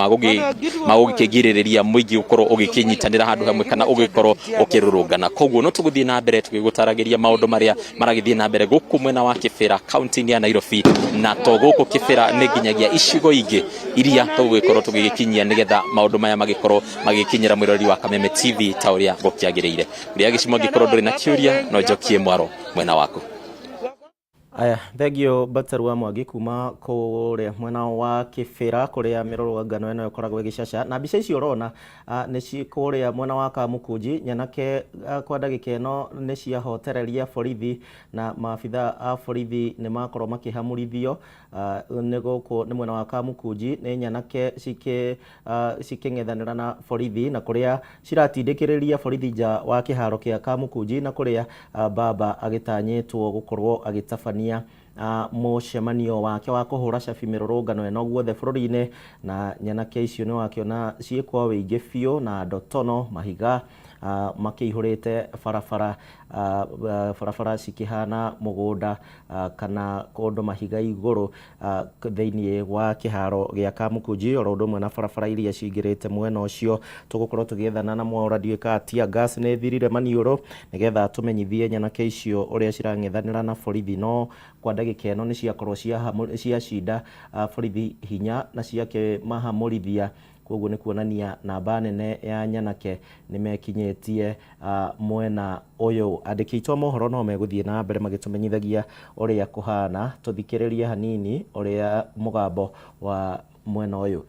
magũgĩkĩgirĩrĩria mũingĩ gũkorwo ũgĩkĩnyitanĩra handũ hamwe kana ũgĩkorwo ũkĩrũrũngana koguo no tũgũthiĩ na mbere tũgĩgũtaragĩria maũndũ marĩa maragĩthiĩ na mbere gũkũ mwena wa Kĩbĩra kaunti-inĩ ya Nairobi na to gũkũ Kĩbĩra nĩ nginyagia icigo ingĩ iria tũgũgĩkorwo tũgĩgĩkinyia nĩgetha maũndũ maya magĩkorwo magĩkinyĩra mwĩrori wa Kameme TV ta ũrĩa gũkĩagĩrĩire ũrĩa gĩcimo gĩkorwo ndũrĩ na kĩũria no njokie mwaro mwena waku. Aya, thegio Bataru wa Mwangi kuma kũrĩa mwena wa Kĩbĩra kũrĩa mĩrũrũngano ĩno ĩkoragwo ĩgĩcaca na mbica icio ũrona nĩ kũrĩa mwena wa Kamukunji nyanake kwa ndagĩka ĩno nĩ ciahotereria borithi na maabitha a borithi nĩ makorwo makĩhamurithio nĩ gũkũ nĩ mwena wa Kamukunji nĩ nyanake cikĩng'ethanĩra na borithi na kũrĩa ciratindĩkĩrĩria borithi nja wa kĩharo kĩa Kamukunji na kũrĩa baba agĩtanyĩtwo gũkorwo agĩtabania mũcemanio wake wa kũhũra cabi mĩrũrũngano ĩno guothe bũrũri-inĩ na nyanake icio nĩ wakĩona ciĩkwo wĩingĩ biũ na ndotono mahiga makĩihũrĩte barabara cikĩhana mũgũnda kana kũndũ mahiga igũrũ thĩinĩ wa kĩharo gĩa Kamukunji oro ũndũ ũmwe na barabara iria cingĩrĩte mwena ũcio tũgũkorwo tũgĩethana na mwaura ndiũĩ kana tear gas nĩ thirire maniũrũ nĩgetha tũmenyithie nyanake icio ũrĩa cirang'ethanĩra na borithi no kwa ndagĩka ĩno nĩ ciakorwo ciacinda borithi hinya na ciakĩmahamũrithia koguo nĩ kuonania namba nene ya nyanake nĩ mekinyĩtie mwena ũyũ andĩki aitũ a mohoro no megũthiĩ na mbere magĩtũmenyithagia ũrĩa kũhana tũthikĩrĩrie hanini ũrĩa mũgambo wa mwena ũyũ.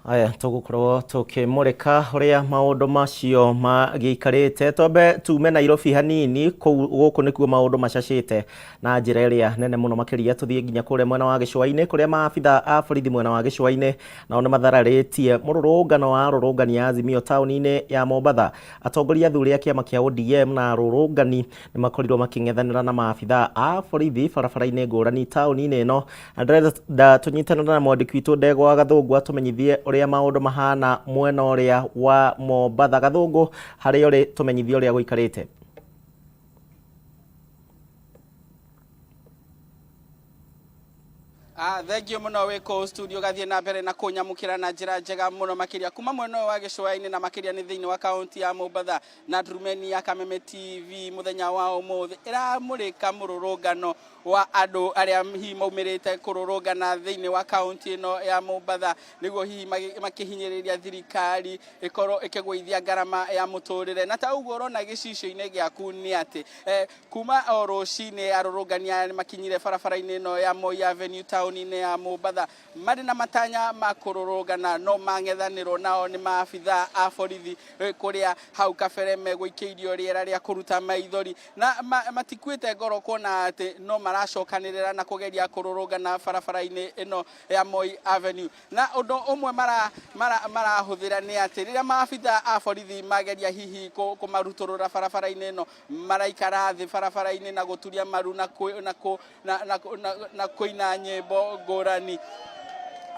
Aya tugukorwo tukimurika uria maundu macio magiikarite twambe tume Nairobi hanini guku nikuo maundu macacite na njira iria nene muno makiria tuthie nginya kure mwena wa Gicũa-inĩ kuria maabitha a borithi mwena wa Gicũa-inĩ nao ni mathararĩtie mũrũrũngano wa arũrũngani a Azimio taũni-inĩ ya Mombatha. Atongoria athuri a kĩama kĩa ODM na arũrũngani ni makorirwo making'ethanĩra na maabitha a borithi barabara-inĩ ngũrani taũni-inĩ ĩno. Ndĩrenda tũnyitanĩre na mwandĩki witũ Ndegwa Gathũngũ atumenyithie uria maundu mahana mwena uria wa Mombatha. Gathũngũ, harĩ uri tumenyithie uria guikarite. Thengio muno wiko studio gathie na mbere na kunyamukira na njira njega muno makiria kuma mwena wa Gicũa-inĩ na makiria ni thiini wa kaunti ya Mombatha na ndurumeni ya Kameme TV muthenya wa umuthi iramurika mururungano wa andu aria hihi maumirite kururungana thiini wa kaunti ino ya Mombatha niguo hihi makihinyiriria thirikari ikorwo ikigwithia ngarama ya muturire. Na ta uguo urona gicicio-ini giaku ni ati kuma o rucini arurungania makinyire barabara-ini ino ya Moi Avenue tauni-ini ya Mombatha mari na matanya makururungana no mang'ethanirwo nao ni maabitha a borithi kuria hau kabere megũikĩirio rĩera rĩa kũruta maithori na matikuĩte ngoro kuona ati no maracokanĩrĩra na kũgeria kũrũrũngana barabara-inĩ ĩno ya Moi Avenue. Na ũndũ ũmwe marahũthĩra nĩ atĩ rĩrĩa maabitha a borithi mageria hihi kũmarutũrũra barabara-inĩ ĩno maraikara thĩ barabara-inĩ na gũturia maru na kũina nyĩmbo ngũrani.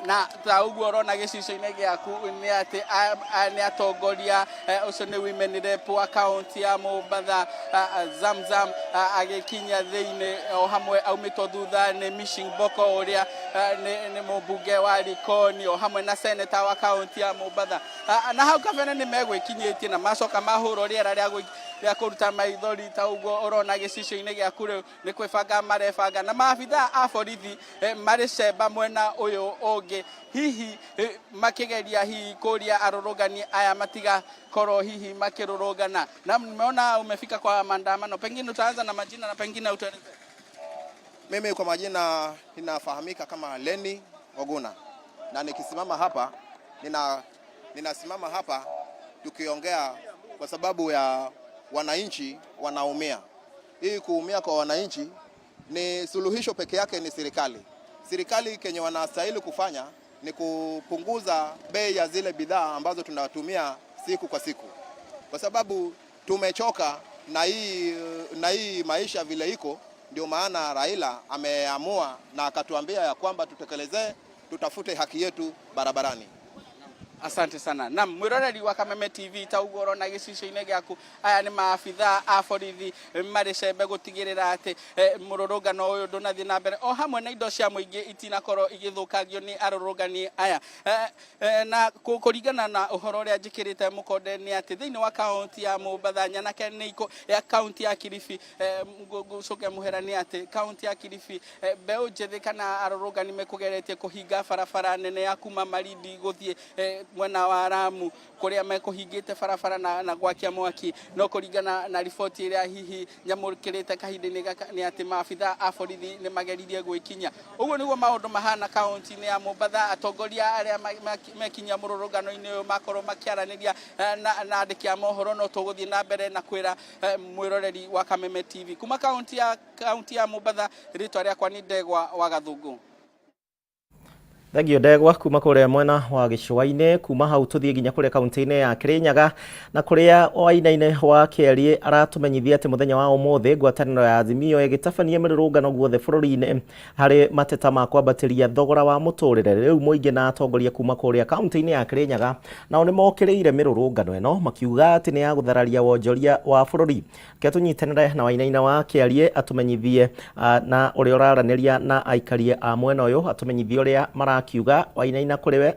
Na ta uguo urona gicicio-ini giaku ni ati ni atongoria ucio ni women rep wa kaunti ya Mombatha Zamzam agikinya thiini o hamwe aumitwo thutha ni Mishing Boko uria ni mubunge wa Likoni o hamwe na senator wa kaunti ya Mombatha na hau kabere ni megwikinyitie na macoka mahurwo riera ria kuruta maithori. Ta uguo urona gicicio-ini giaku riu ni kwibanga marebanga na maabitha a borithi mari cemba mwena uyu ungi hihi makigeria hihi kuria arurungani aya matiga koro hihi makirurungana. Na nimeona umefika kwa maandamano, pengine utaanza na majina na pengine utaeleza. Mimi kwa majina ninafahamika kama Lenny Oguna na nikisimama hapa ninasimama hapa tukiongea kwa sababu ya wananchi wanaumia. Hii kuumia kwa wananchi ni suluhisho peke yake ni serikali. Serikali kenye wanastahili kufanya ni kupunguza bei ya zile bidhaa ambazo tunatumia siku kwa siku. Kwa sababu tumechoka na hii maisha vile iko, ndio maana Raila ameamua na akatuambia ya kwamba tutafute haki yetu barabarani. Asante sana. Na mwiroreri wa Kameme TV ta uguo urona gicicio-ini giaku aya ni maabitha a borithi mari cembe gutigirira ati mururungano uyu ndunathie na mbere o hamwe na indo cia muingi itinakorwo igithukagio ni arurungani aya na kuringana na uhoro uria njikirite mukonde ni ati thiini wa kaunti ya Mombatha nyanake ni iko ya kaunti ya Kilifi gucoke muhera ni ati kaunti ya Kilifi mbeu njethi kana arurungani mekugeretie kuhinga barabara nene ya kuma Malindi guthie mwena wa Ramu kuria mekuhingite barabara na gwakia mwaki. No kuringana na riboti iria hihi nyamurikirite kahinda-ini ni ati maabitha a borithi ni mageririe gwikinya. Uguo niguo maundu mahana kaunti-ini ya Mombatha. Atongoria aria mekinya mururungano-ini uyu makorwo makiaraniria na andiki a mohoro no tuguthie na mbere na kwira mwiroreri wa Kameme TV kuma kaunti ya Mombatha. Ritwa riakwa ni Ndegwa wa Gathũngũ. Thengio Ndegwa kuma kuria mwena wa Gicũa-inĩ. Kuma hau tuthie nginya kuria kaunti-inĩ ya Kirinyaga na kuria oainaine wa Kĩarĩ aratumenyithia ati muthenya wa umuthi ngwatanĩro ya Azimio ĩgĩtabania mĩrũrũngano guothe bũrũri-inĩ harĩ mateta ma kwambatĩria thogora wa mũtũrĩre. Rĩu mũingĩ na atongoria kuma kuria kaunti-inĩ ya Kirinyaga nao nĩ mokĩrĩire mĩrũrũngano ĩno makiuga atĩ nĩ ya gũthararia wonjoria wa bũrũri. Ke tũnyitanĩre na wainaine wa Kĩarĩ atumenyithie na ũrĩa ũraranĩria na aikari a mwena ũyũ atumenyithie ũrĩa marakiuga wainaina kũrĩ we.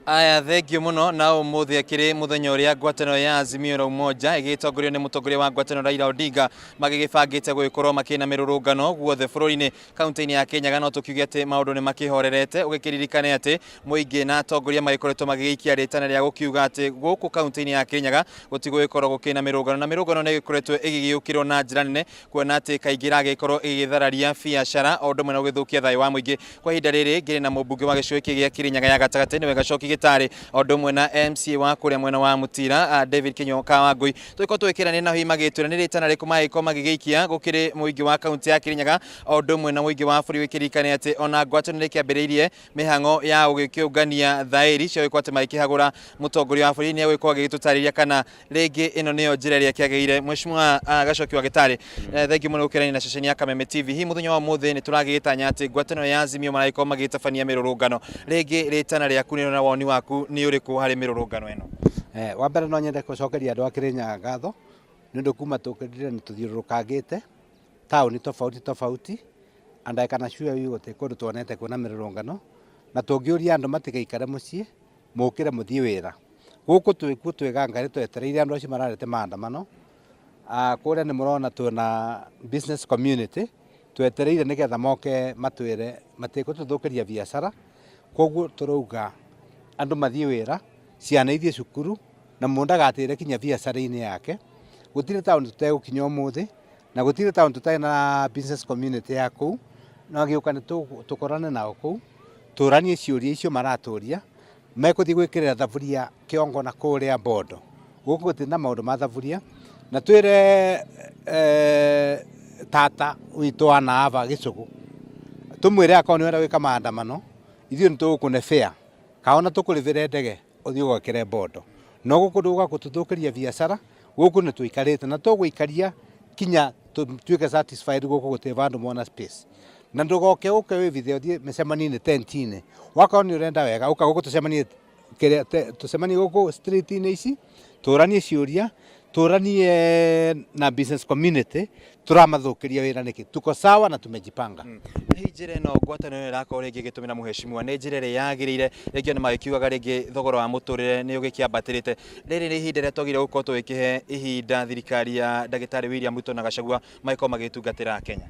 Aya thengio muno na umuthi akiri muthenya uria ngwataniro ya Azimio la Umoja igitongorio ni mutongoria wa ngwataniro Raila Odinga magigibangite guikorwo makina mirurungano guothe bururi-ini kaunti-ini ya Kirinyaga no tukiuge ati maundu ni makihorerete ugikiririkane ati muingi na atongoria magikoretwo magigiikia ritana ria gukiuga ati guku kaunti-ini ya Kirinyaga gutigwikorwo gukina mirurungano na mirurungano ni gikoretwo igigiukirwo na njira nene kuona ati kaingi ragikorwo igithararia biacara o ndumwe na guthukia thayo wa muingi kwa ihinda riri ngiri na mubunge wa gicui gia Kirinyaga ya gatagati ni wega coki gitari o ndumwe na MCA wa kuria mwena wa Mutira David Kinyoka wa Ngui twiko twikirane na hima gitwira ni ritana riku maiko magigiikia gukiri muingi wa kaunti ya Kirinyaga o ndumwe na muingi wa buri wikirikane ati ona ngwataniro kiambiriirie mihango ya ugikiungania thairi cio ikwate maikihagura mutongoria wa buri ni egwikwo agitutariria kana ringi ino niyo njira iria kiageire Mheshimiwa Gacoki wa Gitari thank you muno gukirani na ceceni ya Kameme TV hi muthenya wa muthe ni turagitanya ati ngwataniro ya Azimio maraiko magitabania mirurungano ringi ritana riaku ni na woni waku ni uriku hari mirurungano eno wa mbere no nyende gucokeria andu a Kirinyaga ngatho nindu kuma tukirire ni tuthiurukangite tauni tofauti andai kana cua wi guti kundu tuonete kuna mirurungano na tungiuria andu matigaikare mucii mukire muthie wira guku twikuo twigangari twetereire andu acio mararete maandamano kuria ni murona tuna business community twetereire nigetha moke matwire matikututhukiria biashara koguo turauga andu mathie wira ciana ithie cukuru na mundu agatire kinya biashara-ini yake gutire tauni tutegukinya umuthi na gutire tauni tutai na business community ya kuu na giuka ni tukorane nao kuu turanie ciuria icio maraturia mekuthie gwikirira thaburia kiongo na kuria bondo guku gutire na maundu ma thaburia na twire tata witu ana ava gicugu tumwire akoni wenda gwika maandamano ithio ni tugukune fair kaona tukurivire ndege uthio gwakire bondo no guku nduga gututhukiria biashara guku ni tuikarite na tugwikaria kinya tuike satisfied guku guti vandu mona space na ndugoke uke wi video thie micemani-ini tentine wakaona ni urenda wega uka guku tucemanie guku street-ini ici turanie ciuria turanie na business community turamathukiria wira niki tuko sawa na tumejipanga hi njira ino ngwataniro irakorwo ringi gitumira muheshimiwa ni njira iri yagirire ringi ni magikiugaga ringi thogora wa muturire ni ugikiambatirite riri ni ihinda ria twagire gukorwo tugikihe ihinda thirikari ya Ndagitari William Ruto na Gachagua maiko magitungatira Kenya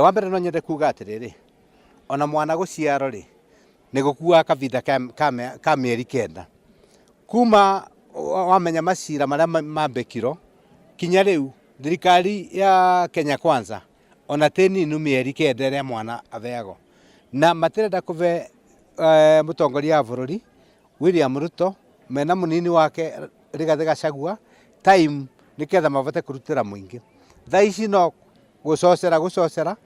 wa mbere no nyende kuga atiriri ona mwana guciaro ri ni gukua kavinda ka mieri kenda kuma wamenya macira maria mambekiro kinya riu thirikari ya Kenya Kwanza ona teni nu mieri kenda ria mwana aveago na matirenda kuve mutongoria wa bururi William Ruto mena munini wake Rigathi Gachagua time niketha mavote kurutira muingi thaici no gucocera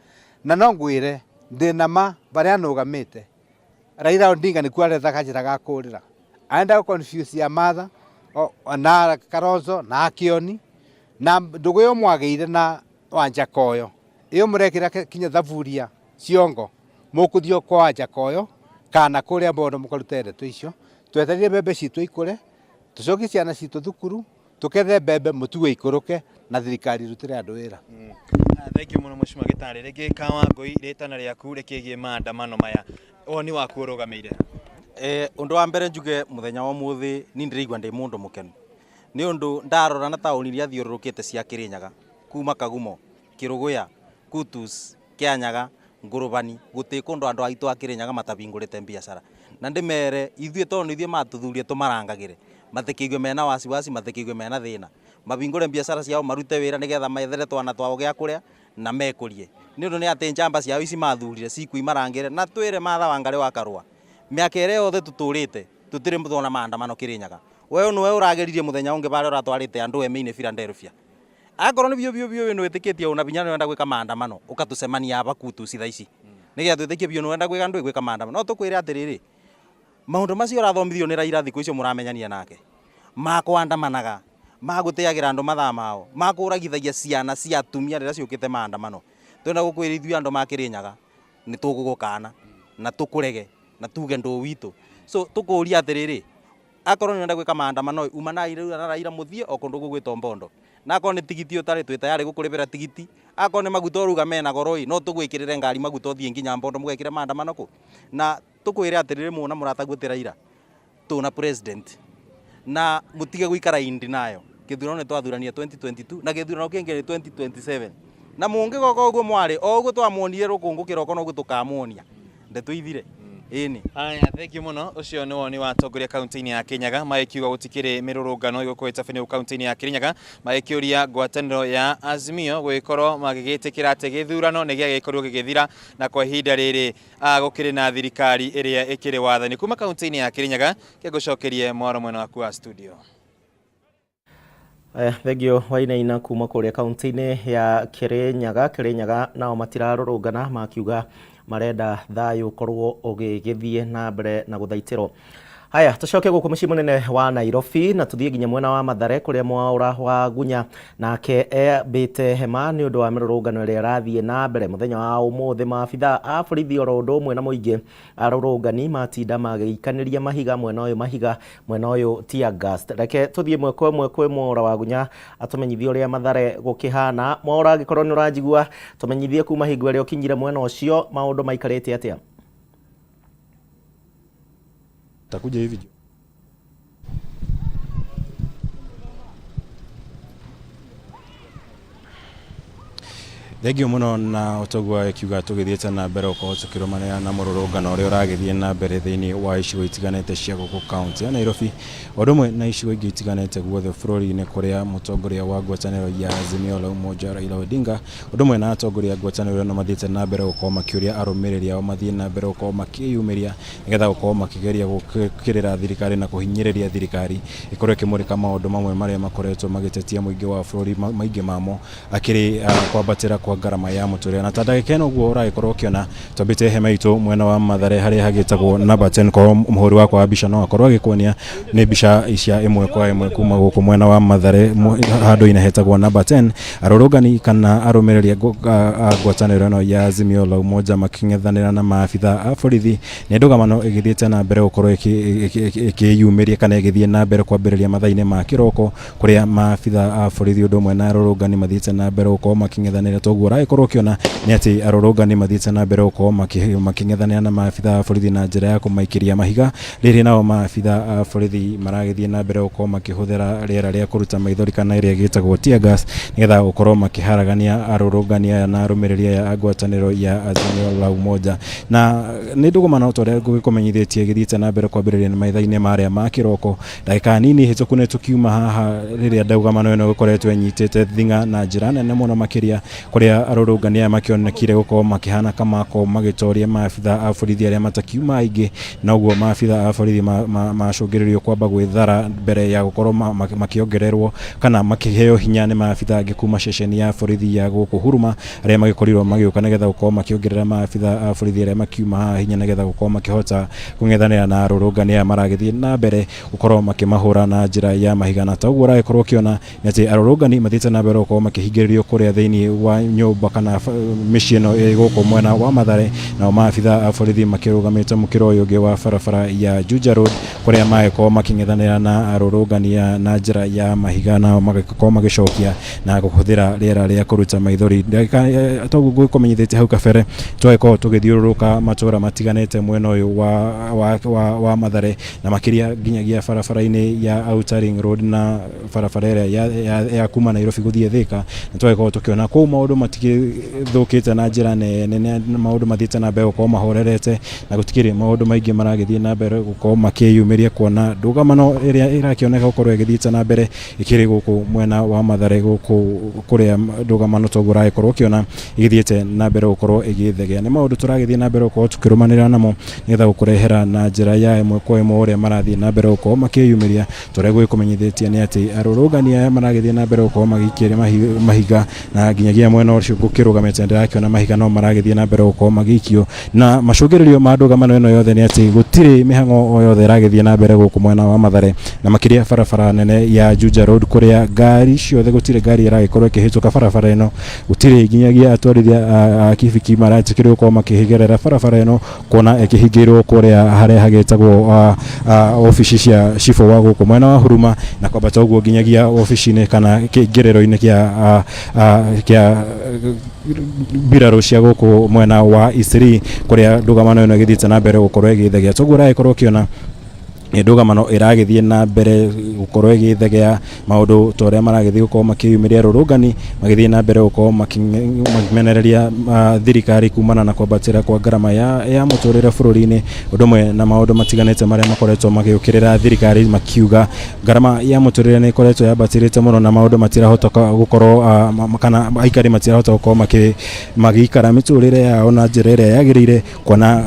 na no ngwire ndina ma baria nugamite Raila Odinga ni kwaretha kajira ga kurira aenda confuse ya matha na Kalonzo na Kioni na ndugu yo mwageire na Wanjakoyo iyo murekira kinya thaburia ciongo mukuthio kwa Wanjakoyo kana kuria bondo mukarutere tuicio twetereire bebe citu ikure tucokie ciana citu thukuru tukethe bebe mutuwe ikuruke na thirikari rutire andu wira thank you muno Mheshimiwa Gitari ringi kawa Ngui ritana riaku rikigie maandamano maya oni waku urugameire undu wa mbere njuge muthenya wa muthi ni ndirigwa ndi mundu mukenu ni undu ndarora na tauni iria thiururukite cia Kirinyaga kuma Kagumo Kiruguya Kutus Kianyaga Ngurubani guti kundu andu aitu a Kirinyaga matabingurite biashara na ndimere ithue tonu ithue matuthurie tumarangagire matikigwe mena wasiwasi matikigwe mena thina mabingure biashara ciao marute wira nigetha methere twana twao gia kuria na mekurie ni undu ni ati njamba ciao ici mathurire cikuimarangire na twire matha Wangari wa Karua miaka ire yothe tuturite tutire muthona maandamano Kirinyaga we no we urageririe muthenya ungi bare uratwarite andu eme-ini Philadelphia akorwo ni bio no etikitie una binya no wenda gwika maandamano ukatucemania aba Kutus thaici nigetha twitikie bio no wenda gwika andu gwika maandamano no tukwire atiriri maundu macio rathomithio ni Raila thiku icio muramenyania nake makwandamanaga magutiagira andu mathaa mao makuragithagia ciana cia atumia rira ciukite maandamano twenda gukwira ithuĩ andu ma Kirinyaga ni tugugukana na tukurege na tuge ndu witu so tukuria atiriri akorwo ni wenda gwika maandamano uma na Raila muthie o kundu gugwita Mbondo na akorwo ni tigiti utari twitayari gukuribira tigiti akorwo ni maguta uruga mena goroi no tugwikirire ngari maguta uthie nginya Mbondo mugekire maandamano ku na tukwire atiriri muna muratagwite Raila Ruto na president na mutige guikara indi nayo githurano twathurania 2022 na githurano kingi ni 2027 na mungi goko uguo mwari o uguo twamuonire rukungu kiroko no gutukamuonia ndetuithire ini aya thank you muno ucio ni woni wa tongoria kaunti-ini ya Kirinyaga magikiuga gutikire mirurungano igukwita fene kaunti-ini ya Kirinyaga magikiuria ngwataniro ya Azimio gwikorwo magigitikira ati githurano ni giagikorwo gigithira na kwa ihinda riri gukiri na thirikari iria ikiri wathani kuma kaunti-ini ya Kirinyaga kigucokerie mwaro mwena waku wa studio. Thegio Wainaina kuma kuria kaunti-ini ya Kirinyaga nao matirarurungana makiuga marenda thayu korwo ugigithie na mbere na guthaitiro. Haya tucoke guku mucii munene wa Nairobi na tuthie nginya mwena wa Mathare kuria mwaura wa Gunya nake bite hema ni undu wa mirurungano iria rathie na mbere muthenya wa umuthi maabitha a borithi oro undu umwe na muingi arurungani matinda magikaniria mahiga mwena uyu tear gas. Reke tuthie mwekwe mwaura wa Gunya atumenyithie uria Mathare gukihana. Mwaura gikorwo ni urajigua tumenyithie kuma hingo iria ukinyire mwena ucio maundu maikarite atia? Takuja hivi. Thegio muno na utogwa kiuga tugithiete na mbere uko tukirumania na mururungano uri uragithie na mbere thiini wa icigo itiganete cia guku county ya Nairobi odumwe na icigo ingi itiganete guothe bururi-ini kuria mutongoria wa ngwataniro ya Azimio la Umoja Raila Odinga odumwe na atongoria ngwataniro no mathiete na mbere uko makiuria arumiriri ao mathie na mbere uko makiyumiria nigetha uko makigeria gukirira thirikari na kuhinyiriria thirikari ikorwe kimurika maundu mamwe maria makoretwo magitetia muingi wa bururi maingi mamo akiri kwabatira kwa garama ya muturia na tandagike no guo uraikorwo kiona twambite hema itu mwena wa Mathare hari hagitagwo number 10 kwa muhuri wakwa bica no akorwo agikuonia ni bica icia imwe kwa imwe kuma guku mwena wa Mathare handu ina hetagwo number 10 arurungani kana arumiriri ngwataniro no ya Azimio la Umoja making'ethanira na maabitha a borithi ni ndugamano igithiete na mbere ukorwo ikiyumiria kana igithie na mbere kwambiriria mathaini ma kiroko kuria maabitha a borithi undu mwe na arurungani mathiete na mbere ukorwo making'ethanira togura ikorwo kiona ni ati arurungani mathiete na mbere ukorwo making'ethanira na maabitha a borithi na njira ya kumaikiria mahiga riri nao maabitha a borithi maragithie na mbere ukorwo makihuthira riera ria kuruta maithori kana iria gitagwo tear gas nigetha ukorwo makiharagania arurungani na arumiriria ya ngwataniro ya Azimio la Umoja na ni ndugumana utore gukamenyithietie githiete na mbere kwambiriria maithaini maria ma kiroko dakika nini hituku ne tukiuma haha riria ndugumano eno gukoretwo enyitete thinga na njira nene muno makiria kuria arurungani makionekire gukorwo makihana kama ko magitoria maabitha a borithi aria matakiuma aingi na uguo maabitha a borithi macungiririo kwamba gwithara mbere ya gukorwo makiongererwo kana makiheo hinya ni maabitha angi kuma ceceni ya borithi ya guku Huruma aria magikorirwo magiuka nigetha gukorwo makiongerera maabitha a borithi aria makiuma hinya nigetha gukorwo makihota kung'ethanira na arurungani maragithie na mbere gukorwo makimahura na njira ya mahiga na taguo raikorwo kiona ni ati arurungani mathiete na mbere gukorwo makihingiririo kuria thiini wa nyumba kana mishino guku mwena wa Mathare na maabitha a borithi makirugamite mukiro uyu ungi wa barabara ya Juja Road kuria maiko making'ethanira na arurungani na njira ya mahiga na magakorwo magicokia na guhuthira riera ria kuruta maithori togu gukumenyithite hau kabere tweko tugithiururuka matura matiganete mwena uyu wa Mathare na makiria nginyagia barabara-ini ya Outer Ring Road na barabara ya kuma Nairobi guthie Thika na tweko tukiona ko maundu matigithukite na njira nene maundu mathiete na mbere gukorwo mahorerete na gutikiri maundu maingi maragithie na mbere gukorwo makiyumiria kuona ndugamano iria irakioneka gukorwo igithiete na mbere ikiri guku mwena wa Mathare guku kuria ndugamano togura ikorwo kiona igithiete na mbere gukorwo igithegea ni maundu turagithie na mbere gukorwo tukirumanira namo nigetha gukurehera na njira ya imwe kwa imwe uria marathie na mbere gukorwo makiyumiria turegwe kumenyithietie ni ati arurungani aya maragithie na mbere gukorwo magikiria mahiga na nginyagia mwena ucio gukirugamite ndirakiona mahiga no maragithie na mbere gukorwo magikio na macungiririo ma ndugamano eno yothe ni ati gutiri mihango o yothe iragithie na mbere guku mwena wa Mathare na makiria barabara nene ya Juja Road kuria ngari ciothe gutiri ngari iragikorwo ikihituka barabara eno gutiri nginyagia atwarithia kibiki maratikirwo gukorwo makihigerera barabara eno kuona ikihingirwo kuria haria hagitagwo ofici cia cifo wa guku mwena wa Huruma na kwambata uguo nginyagia ofici-ini kana kingiriro-ini kia biraro cia guku mwena wa Isiri kuria ndugamano eno igithiete na mbere gukorwo igithegea togura ikorwo kiona ndũgamano iragithie na mbere gukorwo igithegea maundu toria maragithie gukorwo makiyumiria rurungani magithie na mbere gukorwo makimenereria thirikari kumana na kwambatira kwa garama ya muturire bururi-ini ndumwe na maundu matiganite maria makoretwo magiukirira thirikari makiuga garama ya muturire ni ikoretwo yambatirite muno na maundu matirahota gukorwo kana aikari matirahota gukorwo magikara miturire yao na njira iria yagirire kuona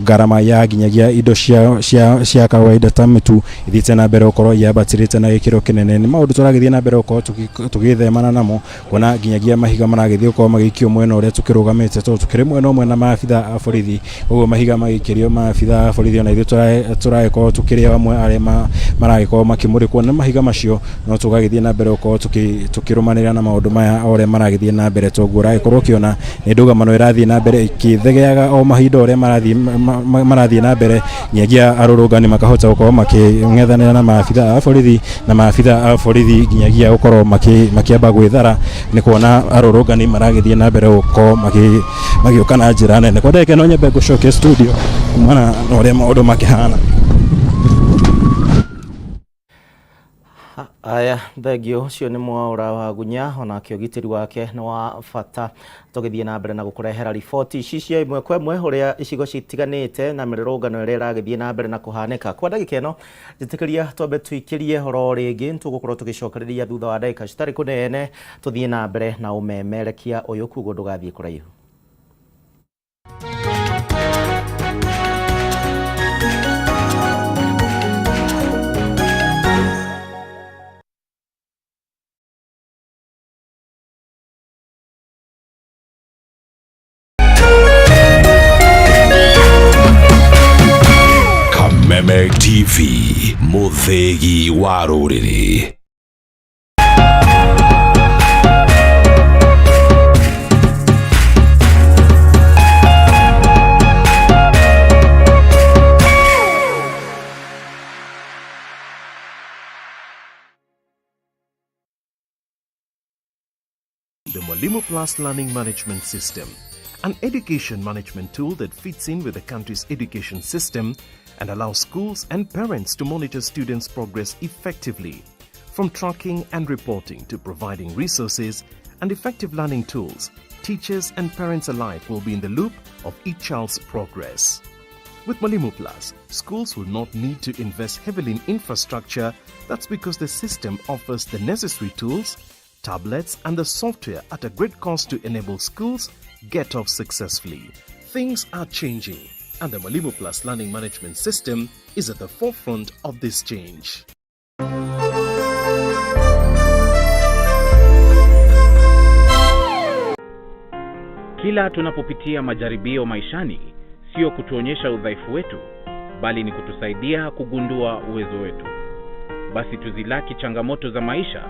garama ya ginyagia indo cia kawaida ta mitu ithite na mbere gukorwo yambatirite na gikiro kinene ni maundu turagithie na mbere gukorwo tugithemana namo kuona ginyagia mahiga maragithie gukorwo magikio mwena uria tukirugamite tukiri mwena umwe na maabitha a borithi uguo mahiga magikirio maabitha a borithi ona ithuĩ tũragĩkorwo tukiri amwe arĩa maragĩkorwo makimurikwo na mahiga macio no tugagithie na mbere gukorwo tukirumanĩrĩra na maundu maya oria maragithie na mbere toguo ragĩkorwo kiona nĩ ndũgamano ĩrathiĩ na mbere ikĩthegeaga o mahinda oria marathiĩ na mbere nyagia arũrũngani makahota gukorwo makĩng'ethanĩra na maabitha a borithi na maabitha a borithi nginyagia gukorwo makiamba gwĩthara nĩ kuona arũrũngani maragithie na mbere gukorwo magĩũka na njĩra nene kwa ndagĩka no nyambe gũcokia studio kumana na ũrĩa maũndũ makĩhana. Aya thegio cio nĩ Mwaũra wa Gunya onake ũgitĩri wake nĩ wa bata tũgĩthiĩ na mbere na gũkũrehera riboti ici cia imwe kwa imwe ũrĩa icigo citiganĩte na mĩrũrũngano ĩrĩa ĩragĩthiĩ na mbere na kũhanĩka kwa ndagĩka ĩno njĩtĩkĩria twambe tũikĩrie horo rĩngĩ tũgũkorwo tũgĩcokereria thutha wa ndagĩka citarĩ kũnene tũthiĩ na mbere na ũmemerekia ũyũ kuguo ndũgathiĩ kũraihu. Kameme TV, muthegi wa rũrĩrĩ. The Mwalimu Plus Learning Management System, an education management tool that fits in with the country's education system and allows schools and parents to monitor students' progress effectively. From tracking and reporting to providing resources and effective learning tools, teachers and parents alike will be in the loop of each child's progress. With Mwalimu Plus, schools will not need to invest heavily in infrastructure. That's because the system offers the necessary tools, tablets and the software at a great cost to enable schools get off successfully. Things are changing and the Mwalimu Plus Learning Management System is at the forefront of this change. Kila tunapopitia majaribio maishani, sio kutuonyesha udhaifu wetu, bali ni kutusaidia kugundua uwezo wetu. Basi tuzilaki changamoto za maisha